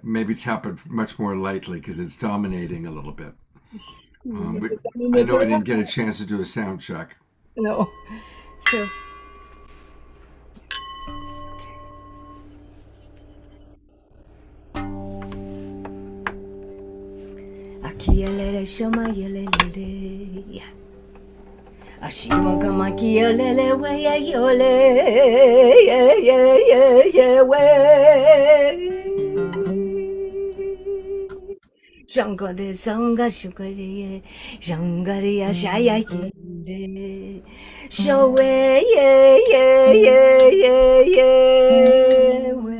maybe tap it much more lightly because it's dominating a little bit. I know I didn't get a chance to do a sound check. No. So. Akielele shoma yelele. Ashima kama kielele we yole we. Shangare sanga shukare shangare ya shaya kire showe ye ye ye ye ye we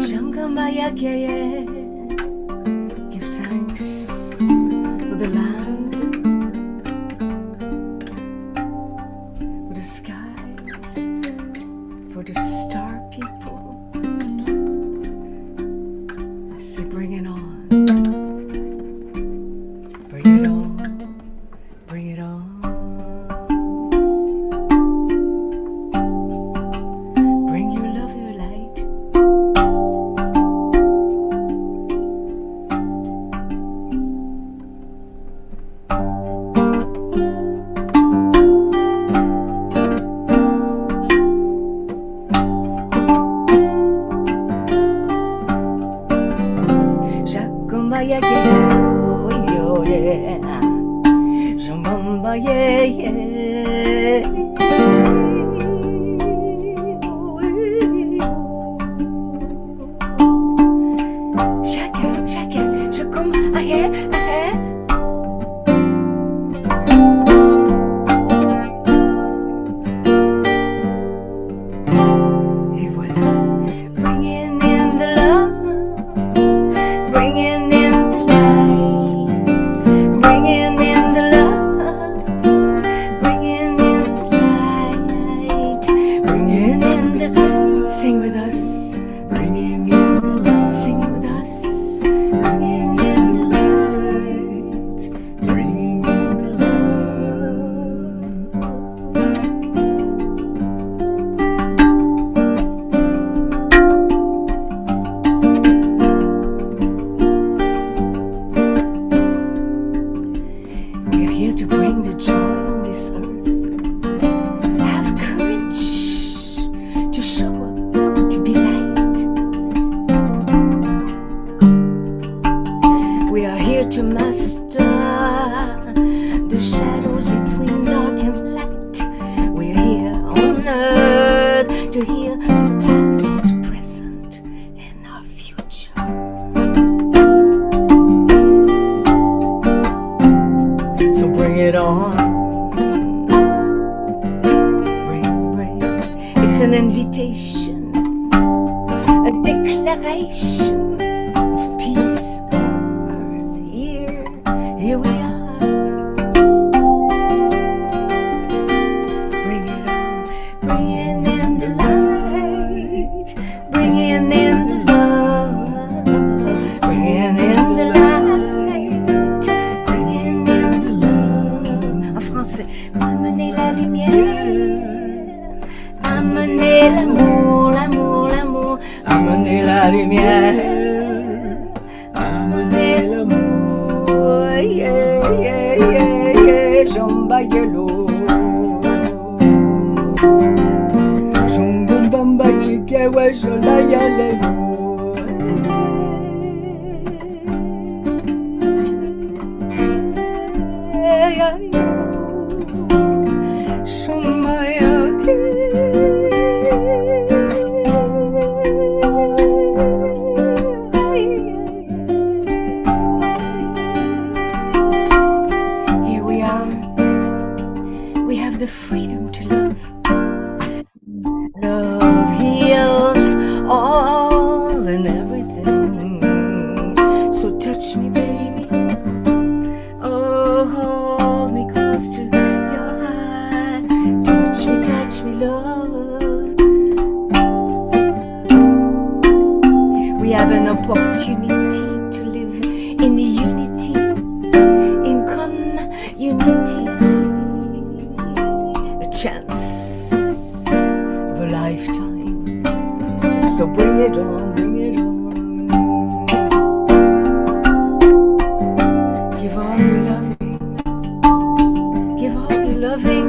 Shangamaya kye, give thanks for the land, for the skies, for the star people. I say bring it on, bring it on, bring it on. Bring your love, your light. Shakumbaya yo yo yeah, Shambamba yeah yeah. Shaka shaka shakumbaya yeah. Et voilà, bringing in the love, bringing in the light, bringing in the love, bringing in the light, bringing in the sing with us, bringing in the light, sing with us, bringing in the light, bringing in the love. We are here to bring the joy on this earth. Have courage to show up, to be light. We are here to master the shadows between dark and light. We are here on earth to heal the past, the present, and our future. So bring it on. Bring. It's an invitation, a declaration of peace on earth. Here we are. Bring it on. Bringing in the light, bringing in the love, bringing in the light, bringing in the love. En français, amener la lumière, amener l'amour, l'amour, l'amour, amener la lumière, amener l'amour, yeah, yeah, yeah, yeah, jamba yellow, jungumbamba kike we shola yellow. Here we are. We have the freedom to love. Love heals all and everything. So touch me, baby. Oh, hold me close to your heart. Touch me, love. We have an opportunity to live in unity, in community. A chance of a lifetime. So bring it on, bring it on. Give all your loving, give all your loving.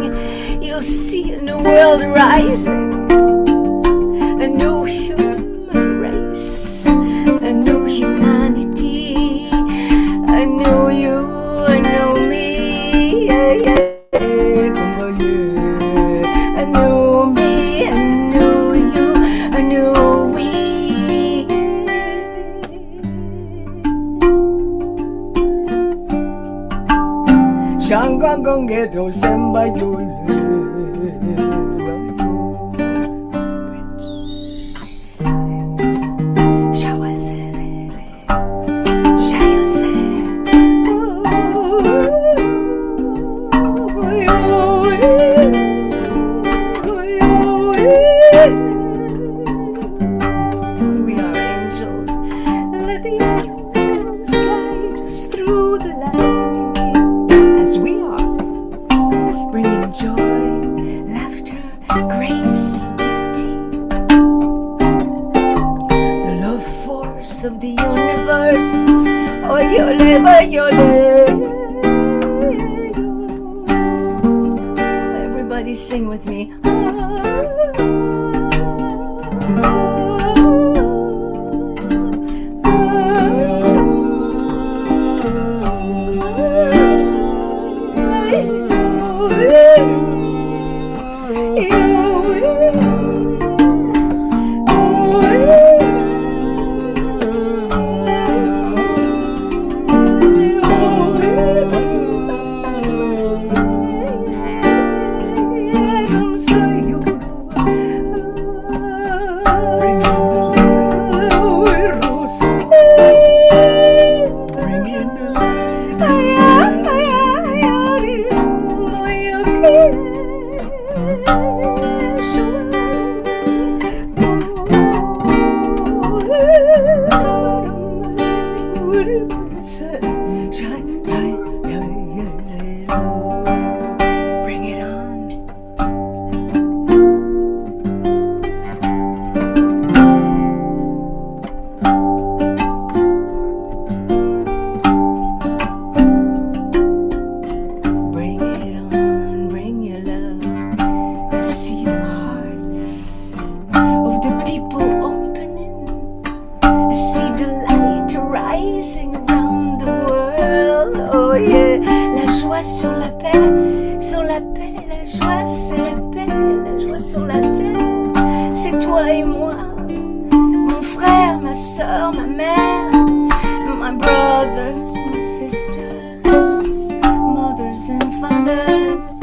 You'll see a new world rising, a new human race, a new humanity, a new you, a new inouïe. Shangangangeto sembayole. We are angels, let the angels guide us through the light, as we are, bringing joy, laughter, grace, beauty, the love force of the universe. Oh, yole, everybody sing with me. Bring it on. Bring it on, bring your love. I see the hearts of the people opening. I see the light rising around the world. Oh yeah, la joie sur la paix, la joie c'est la paix, la joie sur la terre. C'est toi et moi, mon frère, ma soeur, ma mère, my brothers, my sisters, mothers and fathers.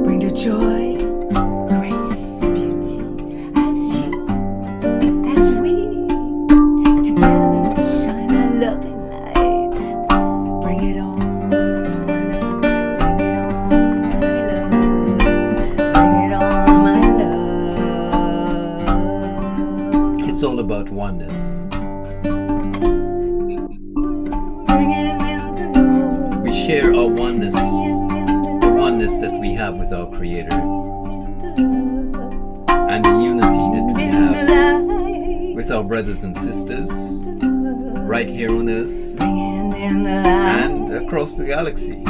Bring the joy, grace, beauty, as we together shine a loving light. Bring it on, bring it on, my love. It's all about oneness. We share our oneness, the oneness that we have with our Creator, and the unity that we have with our brothers and sisters right here on Earth and across the galaxy.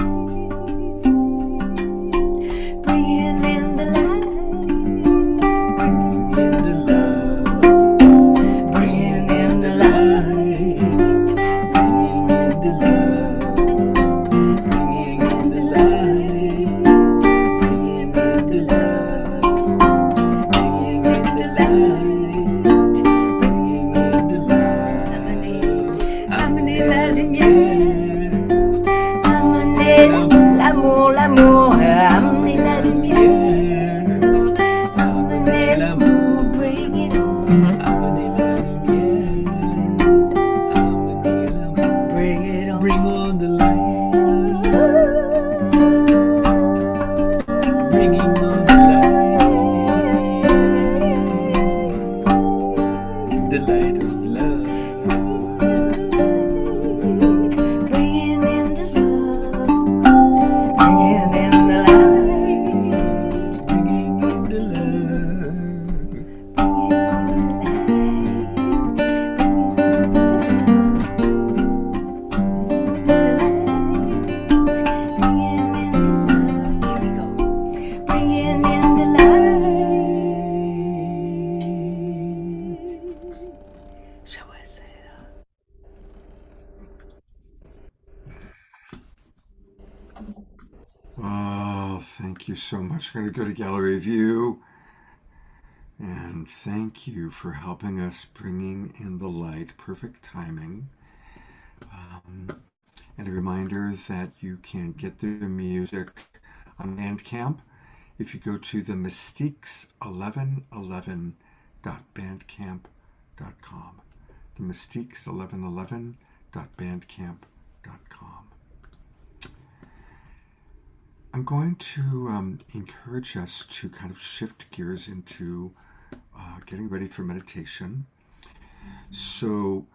thank you so much. I'm going to go to gallery view. And thank you for helping us bringing in the light. Perfect timing. And a reminder that you can get the music on Bandcamp if you go to the mystiques1111.bandcamp.com. The mystiques1111.bandcamp.com. I'm going to encourage us to kind of shift gears into getting ready for meditation. So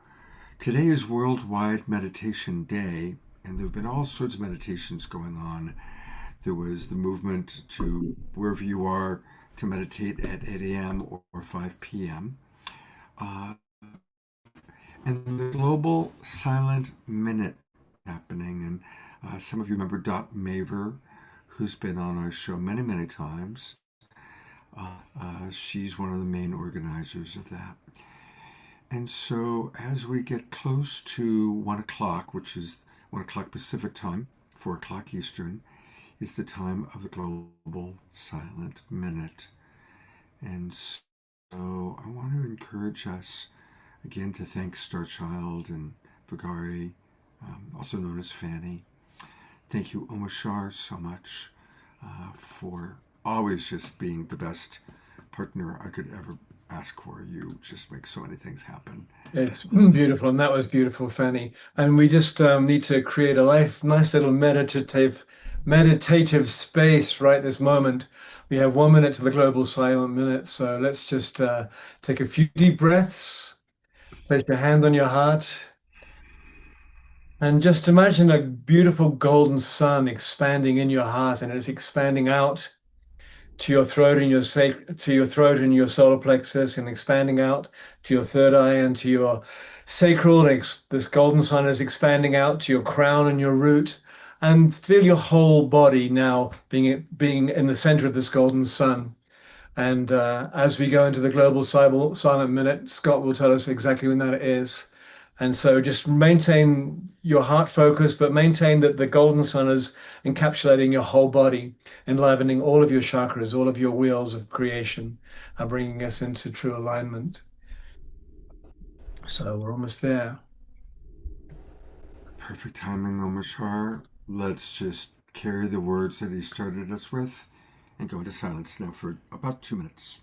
today is Worldwide Meditation Day, and there have been all sorts of meditations going on. There was the movement to wherever you are to meditate at 8 a.m. or 5 p.m. And the Global Silent Minute happening. And some of you remember Dot Maver, who's been on our show many, many times. She's one of the main organizers of that. And so as we get close to 1 o'clock, which is 1 o'clock Pacific time, 4 o'clock Eastern, is the time of the Global Silent Minute. And so I want to encourage us, again, to thank Starchild and Vagari, also known as Fanny. Thank you, Omashar, so much for always just being the best partner I could ever ask for. You just make so many things happen. It's beautiful, and that was beautiful, Fanny. And we just need to create a nice little meditative space right this moment. We have 1 minute to the Global Silent Minute, so let's just take a few deep breaths. Place your hand on your heart. And just imagine a beautiful golden sun expanding in your heart, and it's expanding out to your throat and your solar plexus, and expanding out to your third eye and to your sacral. This golden sun is expanding out to your crown and your root, and feel your whole body now being in the center of this golden sun. And as we go into the Global Silent Minute, Scott will tell us exactly when that is. And so just maintain your heart focus, but maintain that the golden sun is encapsulating your whole body, enlivening all of your chakras, all of your wheels of creation, and bringing us into true alignment. So we're almost there. Perfect timing, Omashar. Let's just carry the words that he started us with and go into silence now for about 2 minutes.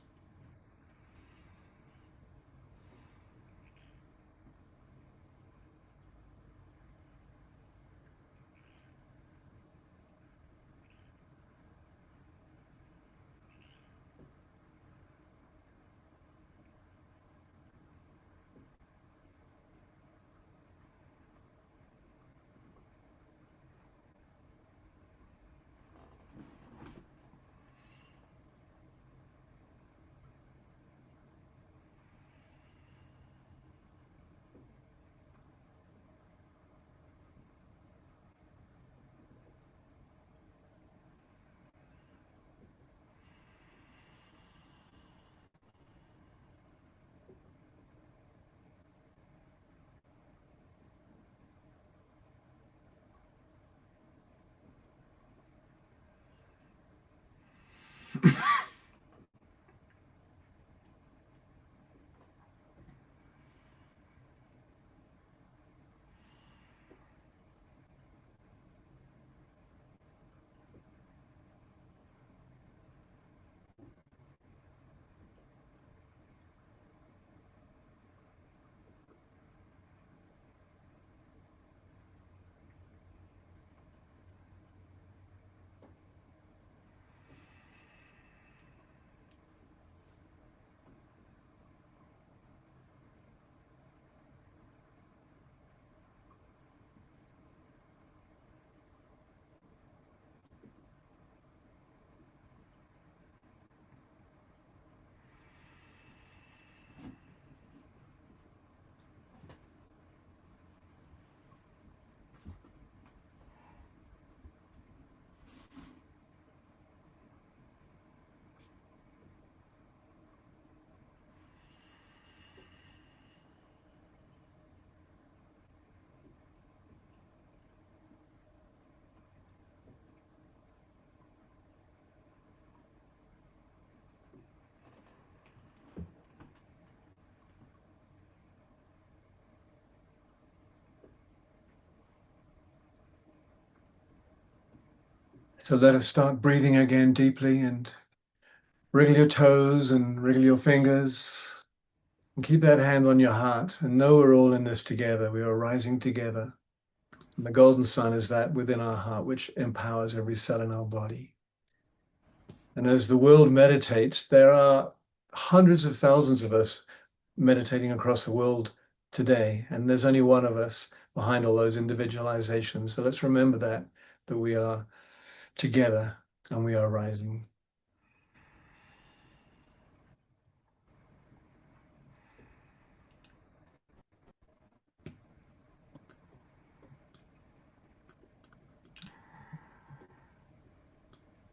So let us start breathing again deeply, and wriggle your toes and wriggle your fingers. And keep that hand on your heart and know we're all in this together. We are rising together. And the golden sun is that within our heart, which empowers every cell in our body. And as the world meditates, there are hundreds of thousands of us meditating across the world today. And there's only one of us behind all those individualizations. So let's remember that we are together and we are rising.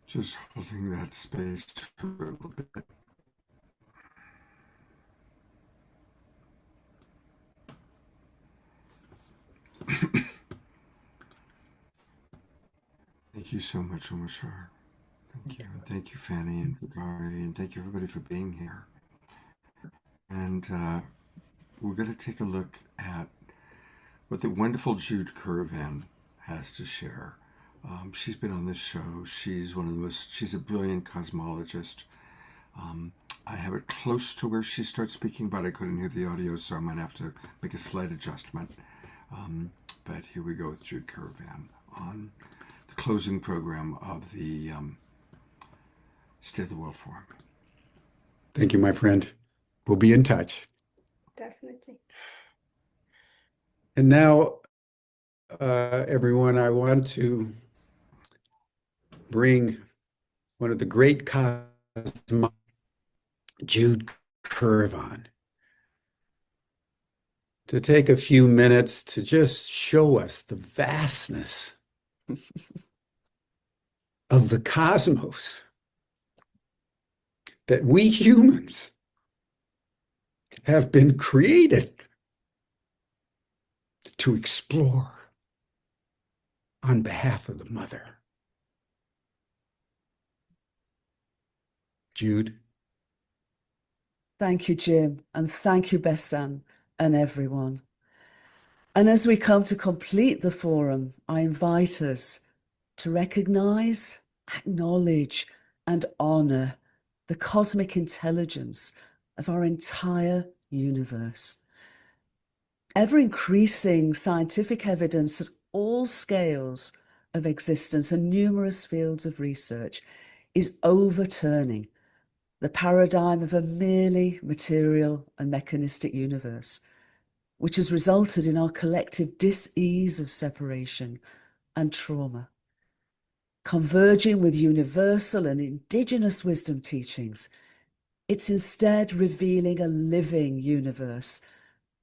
Just holding that space for a little bit. Thank you so much, Omashar. Thank you. And thank you, Fanny and Vigari, and thank you everybody for being here. And we're going to take a look at what the wonderful Jude Currivan has to share. She's been on this show. She's a brilliant cosmologist. I have it close to where she starts speaking, but I couldn't hear the audio, so I might have to make a slight adjustment. But here we go with Jude Currivan on the closing program of the State of the World Forum. Thank you, my friend. We'll be in touch. Definitely. And now, everyone, I want to bring one of the great cosmologists, Jude Currivan, to take a few minutes to just show us the vastness of the cosmos that we humans have been created to explore on behalf of the Mother. Jude. Thank you, Jim, and thank you, Bessan, and everyone. And as we come to complete the forum, I invite us to recognize, acknowledge, and honor the cosmic intelligence of our entire universe. Ever-increasing scientific evidence at all scales of existence and numerous fields of research is overturning the paradigm of a merely material and mechanistic universe, which has resulted in our collective dis-ease of separation and trauma. Converging with universal and indigenous wisdom teachings, it's instead revealing a living universe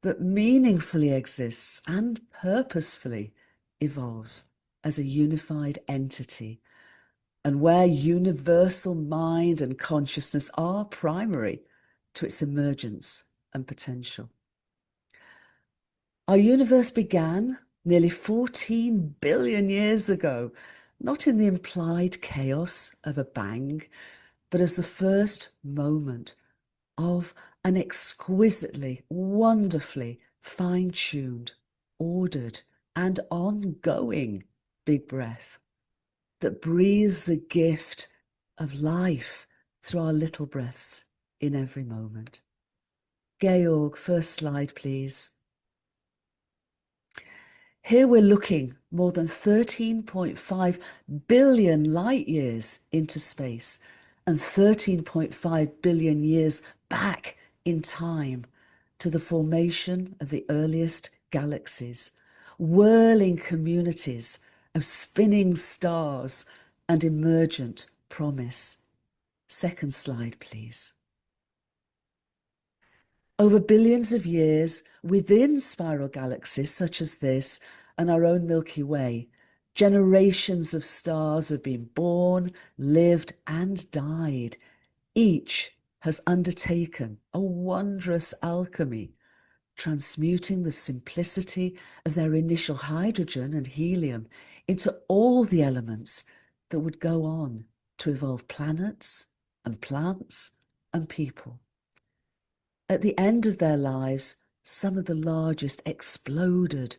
that meaningfully exists and purposefully evolves as a unified entity, and where universal mind and consciousness are primary to its emergence and potential. Our universe began nearly 14 billion years ago, not in the implied chaos of a bang, but as the first moment of an exquisitely, wonderfully fine-tuned, ordered, and ongoing big breath that breathes the gift of life through our little breaths in every moment. Georg, first slide, please. Here we're looking more than 13.5 billion light years into space and 13.5 billion years back in time to the formation of the earliest galaxies, whirling communities of spinning stars and emergent promise. Second slide, please. Over billions of years within spiral galaxies such as this and our own Milky Way, generations of stars have been born, lived, and died. Each has undertaken a wondrous alchemy, transmuting the simplicity of their initial hydrogen and helium into all the elements that would go on to evolve planets and plants and people. At the end of their lives, some of the largest exploded,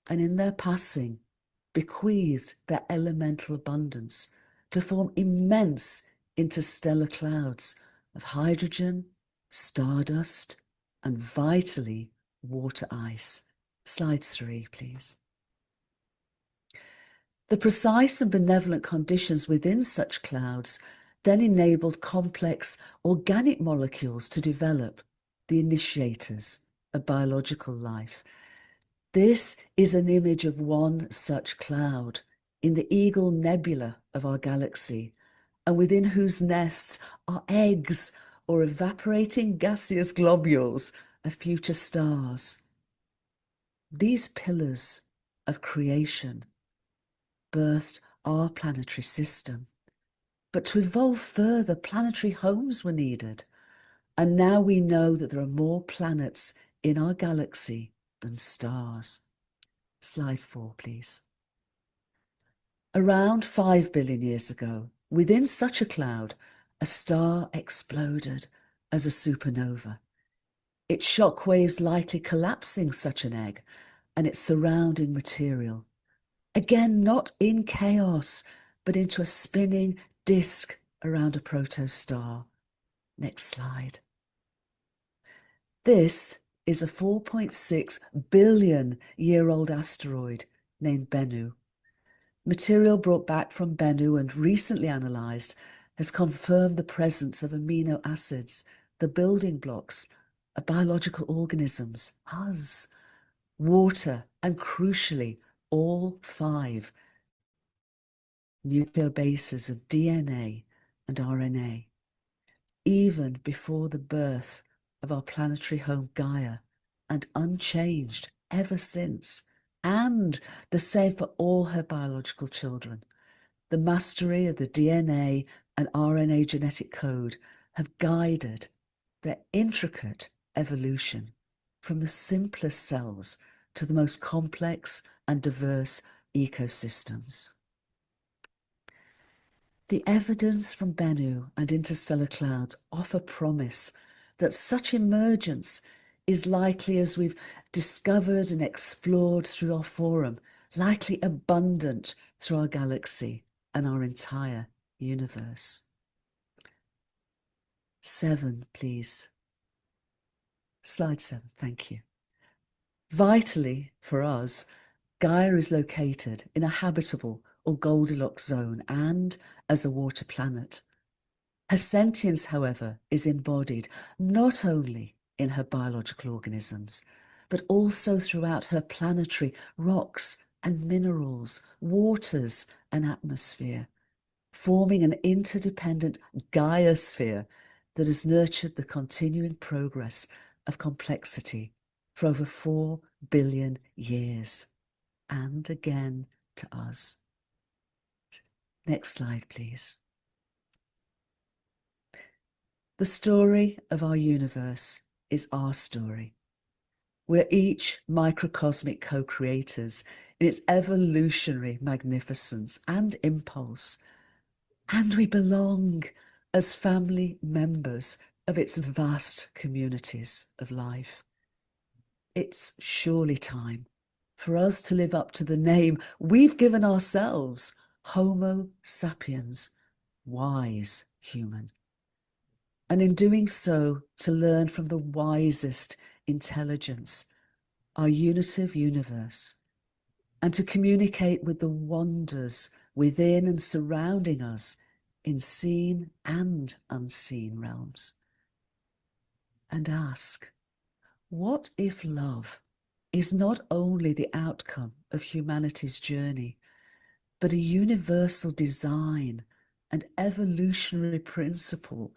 and in their passing, bequeathed their elemental abundance to form immense interstellar clouds of hydrogen, stardust, and vitally, water ice. Slide 3, please. The precise and benevolent conditions within such clouds then enabled complex organic molecules to develop, the initiators of biological life. This is an image of one such cloud in the Eagle Nebula of our galaxy, and within whose nests are eggs or evaporating gaseous globules of future stars. These pillars of creation birthed our planetary system. But to evolve further, planetary homes were needed. And now we know that there are more planets in our galaxy than stars. Slide 4, please. Around 5 billion years ago, within such a cloud, a star exploded as a supernova. Its shock waves likely collapsing such an egg and its surrounding material. Again, not in chaos, but into a spinning disk around a protostar. Next slide. This is a 4.6 billion year old asteroid named Bennu. Material brought back from Bennu and recently analysed has confirmed the presence of amino acids, the building blocks of biological organisms, us, water, and crucially, all 5 nucleobases of DNA and RNA, even before the birth of our planetary home Gaia, and unchanged ever since, and the same for all her biological children. The mastery of the DNA and RNA genetic code have guided their intricate evolution from the simplest cells to the most complex and diverse ecosystems. The evidence from Bennu and interstellar clouds offer promise that such emergence is likely, as we've discovered and explored through our forum, likely abundant through our galaxy and our entire universe. 7, please. Slide 7, thank you. Vitally, for us, Gaia is located in a habitable or Goldilocks zone and as a water planet. Her sentience, however, is embodied not only in her biological organisms, but also throughout her planetary rocks and minerals, waters and atmosphere, forming an interdependent Gaia-sphere that has nurtured the continuing progress of complexity for over 4 billion years, and again to us. Next slide, please. The story of our universe is our story. We're each microcosmic co-creators in its evolutionary magnificence and impulse, and we belong as family members of its vast communities of life. It's surely time for us to live up to the name we've given ourselves, Homo sapiens, wise human. And in doing so, to learn from the wisest intelligence, our unitive universe, and to communicate with the wonders within and surrounding us in seen and unseen realms. And ask, what if love is not only the outcome of humanity's journey, but a universal design and evolutionary principle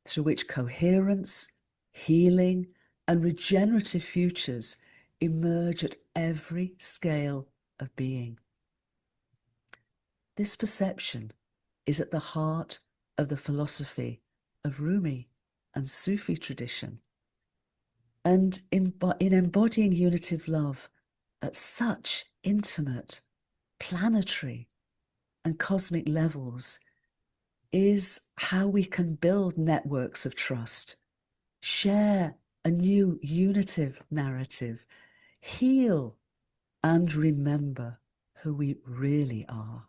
through which coherence, healing, and regenerative futures emerge at every scale of being? This perception is at the heart of the philosophy of Rumi and Sufi tradition. And in embodying unitive love at such intimate, planetary, and cosmic levels is how we can build networks of trust, share a new unitive narrative, heal and remember who we really are.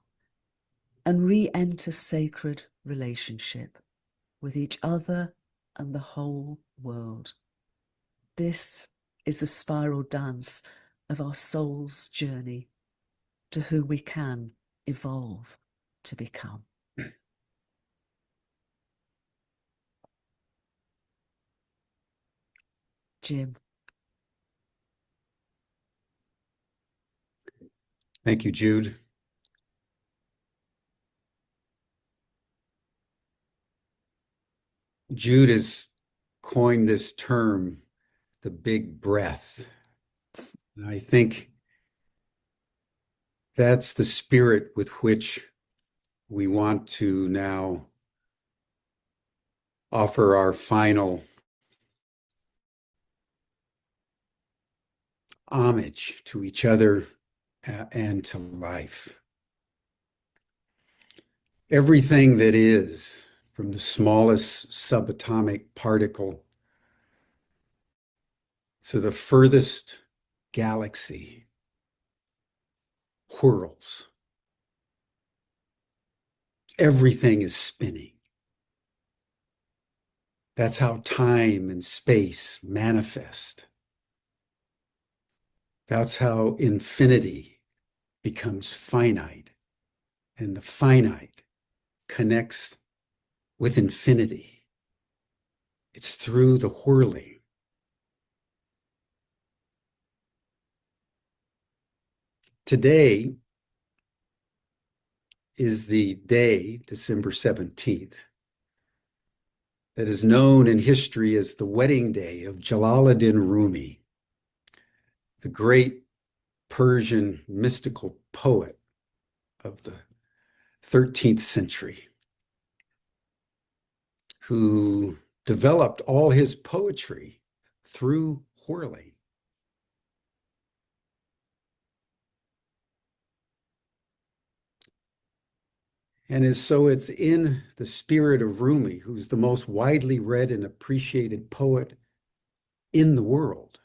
and re-enter sacred relationship with each other and the whole world. This is the spiral dance of our soul's journey to who we can evolve to become. Jim. Thank you, Jude. Jude has coined this term, the big breath. And I think that's the spirit with which we want to now offer our final homage to each other and to life. Everything that is, from the smallest subatomic particle to the furthest galaxy, whirls. Everything is spinning. That's how time and space manifest. That's how infinity becomes finite, and the finite connects with infinity. It's through the whirling. Today is the day, December 17th, that is known in history as the wedding day of Jalaluddin Rumi, the great Persian mystical poet of the 13th century, who developed all his poetry through whirling. And so it's in the spirit of Rumi, who's the most widely read and appreciated poet in the world,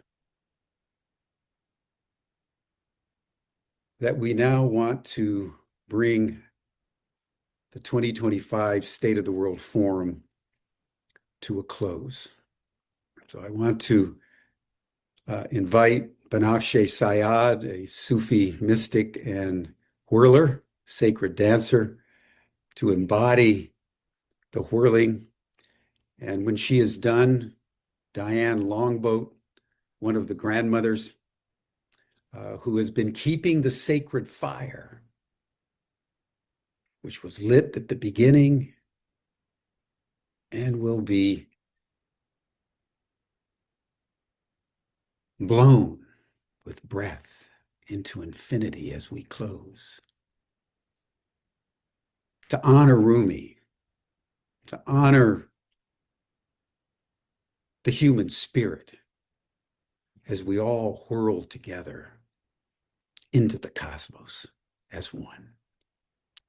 that we now want to bring the 2025 State of the World Forum to a close. So I want to invite Banafsheh Sayad, a Sufi mystic and whirler, sacred dancer, to embody the whirling. And when she is done, Diane Longboat, one of the grandmothers, who has been keeping the sacred fire, which was lit at the beginning and will be blown with breath into infinity as we close. To honor Rumi, to honor the human spirit as we all whirl together into the cosmos as one.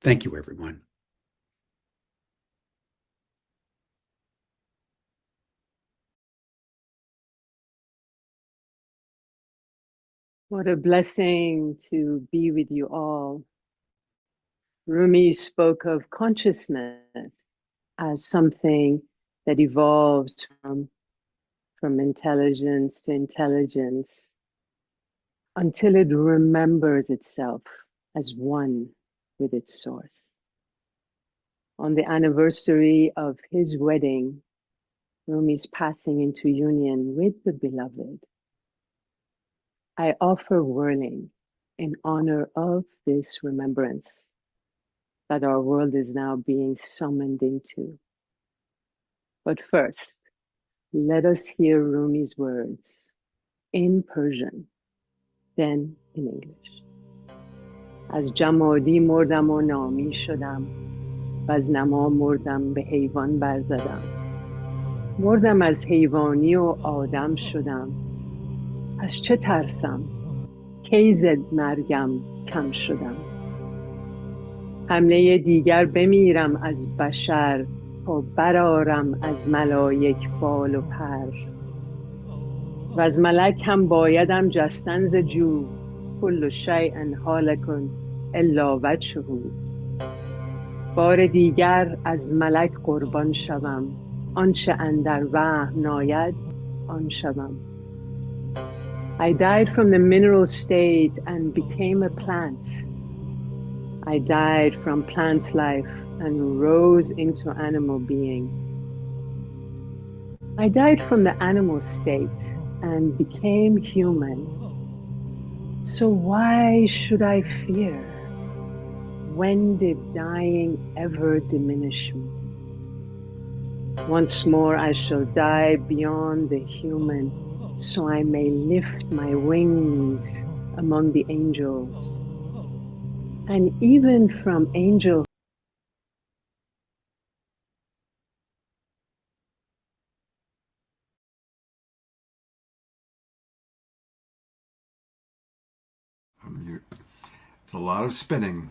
Thank you, everyone. What a blessing to be with you all. Rumi spoke of consciousness as something that evolves from intelligence to intelligence until it remembers itself as one with its source. On the anniversary of his wedding, Rumi's passing into union with the beloved, I offer whirling in honor of this remembrance that our world is now being summoned into. But first, let us hear Rumi's words in Persian, then in English. از جمادی مردم و نامی شدم و از نما مردم به حیوان برزدم مردم از حیوانی و آدم شدم پس چه ترسم کی ز مرگم کم شدم حمله دیگر بمیرم از بشر تا برآرم از ملائک بال و پر و از ملک هم بایدم جستن ز جو کل شیء هالک الا وجهه بار دیگر از ملک قربان شوم آنچه اندر وهم ناید آن شوم. I died from the mineral state and became a plant. I died from plant life and rose into animal being. I died from the animal state and became human. So why should I fear? When did dying ever diminish me? Once more I shall die beyond the human, so I may lift my wings among the angels. And even from angel It's a lot of spinning.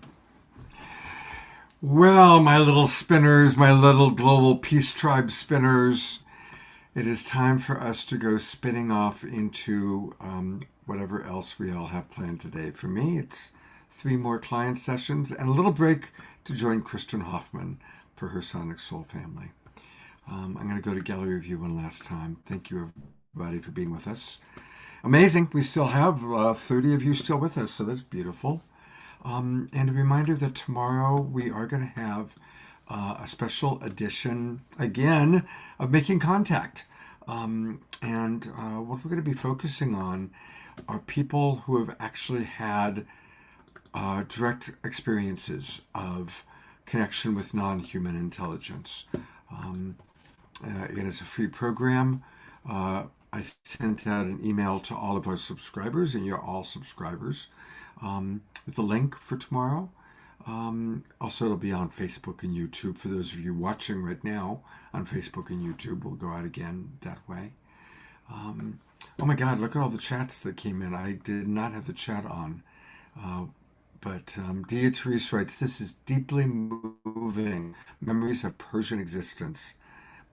Well, my little spinners, my little global peace tribe spinners, it is time for us to go spinning off into whatever else we all have planned today. For me, it's 3 more client sessions and a little break to join Kristen Hoffman for her Sonic Soul family. I'm going to go to gallery review one last time. Thank you, everybody, for being with us. Amazing. We still have 30 of you still with us, so that's beautiful. And a reminder that tomorrow we are going to have a special edition, again, of Making Contact. And what we're going to be focusing on are people who have actually had direct experiences of connection with non-human intelligence. It is a free program. I sent out an email to all of our subscribers, and you're all subscribers, with the link for tomorrow. Also, it'll be on Facebook and YouTube. For those of you watching right now on Facebook and YouTube, we'll go out again that way. Oh my God, look at all the chats that came in. I did not have the chat on. But Dia Therese writes, this is deeply moving. Memories of Persian existence.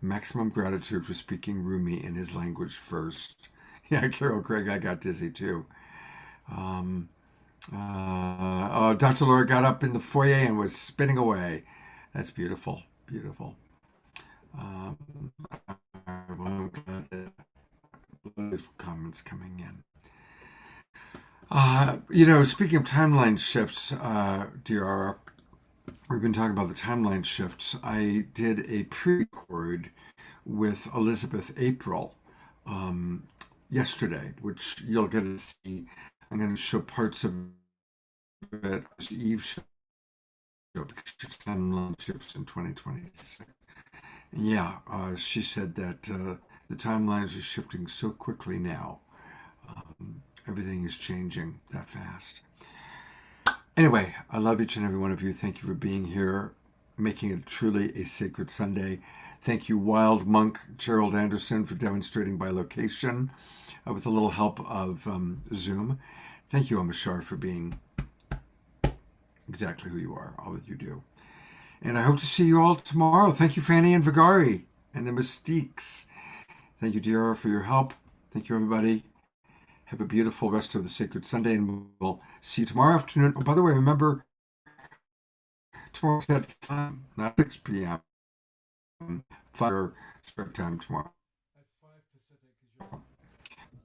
Maximum gratitude for speaking Rumi in his language first. Yeah, Carol Craig, I got dizzy too. Dr. Laura got up in the foyer and was spinning away. That's beautiful, beautiful. I'm glad that beautiful comments coming in. Speaking of timeline shifts, DR, we've been talking about the timeline shifts. I did a pre-record with Elizabeth April yesterday, which you'll get to see. I'm going to show parts of it as Eve show because she's timeline shifts in 2026. And yeah, she said that the timelines are shifting so quickly now. Everything is changing that fast. Anyway, I love each and every one of you. Thank you for being here, making it truly a sacred Sunday. Thank you, Wild Monk Gerald Anderson, for demonstrating by location with a little help of Zoom. Thank you, Amashar, for being exactly who you are, all that you do. And I hope to see you all tomorrow. Thank you, Fanny and Vigari and the Mystiques. Thank you, DR, for your help. Thank you, everybody. Have a beautiful rest of the Sacred Sunday, and we'll see you tomorrow afternoon. Oh, by the way, remember, tomorrow's at 5, not 6 p.m. 5 start time tomorrow.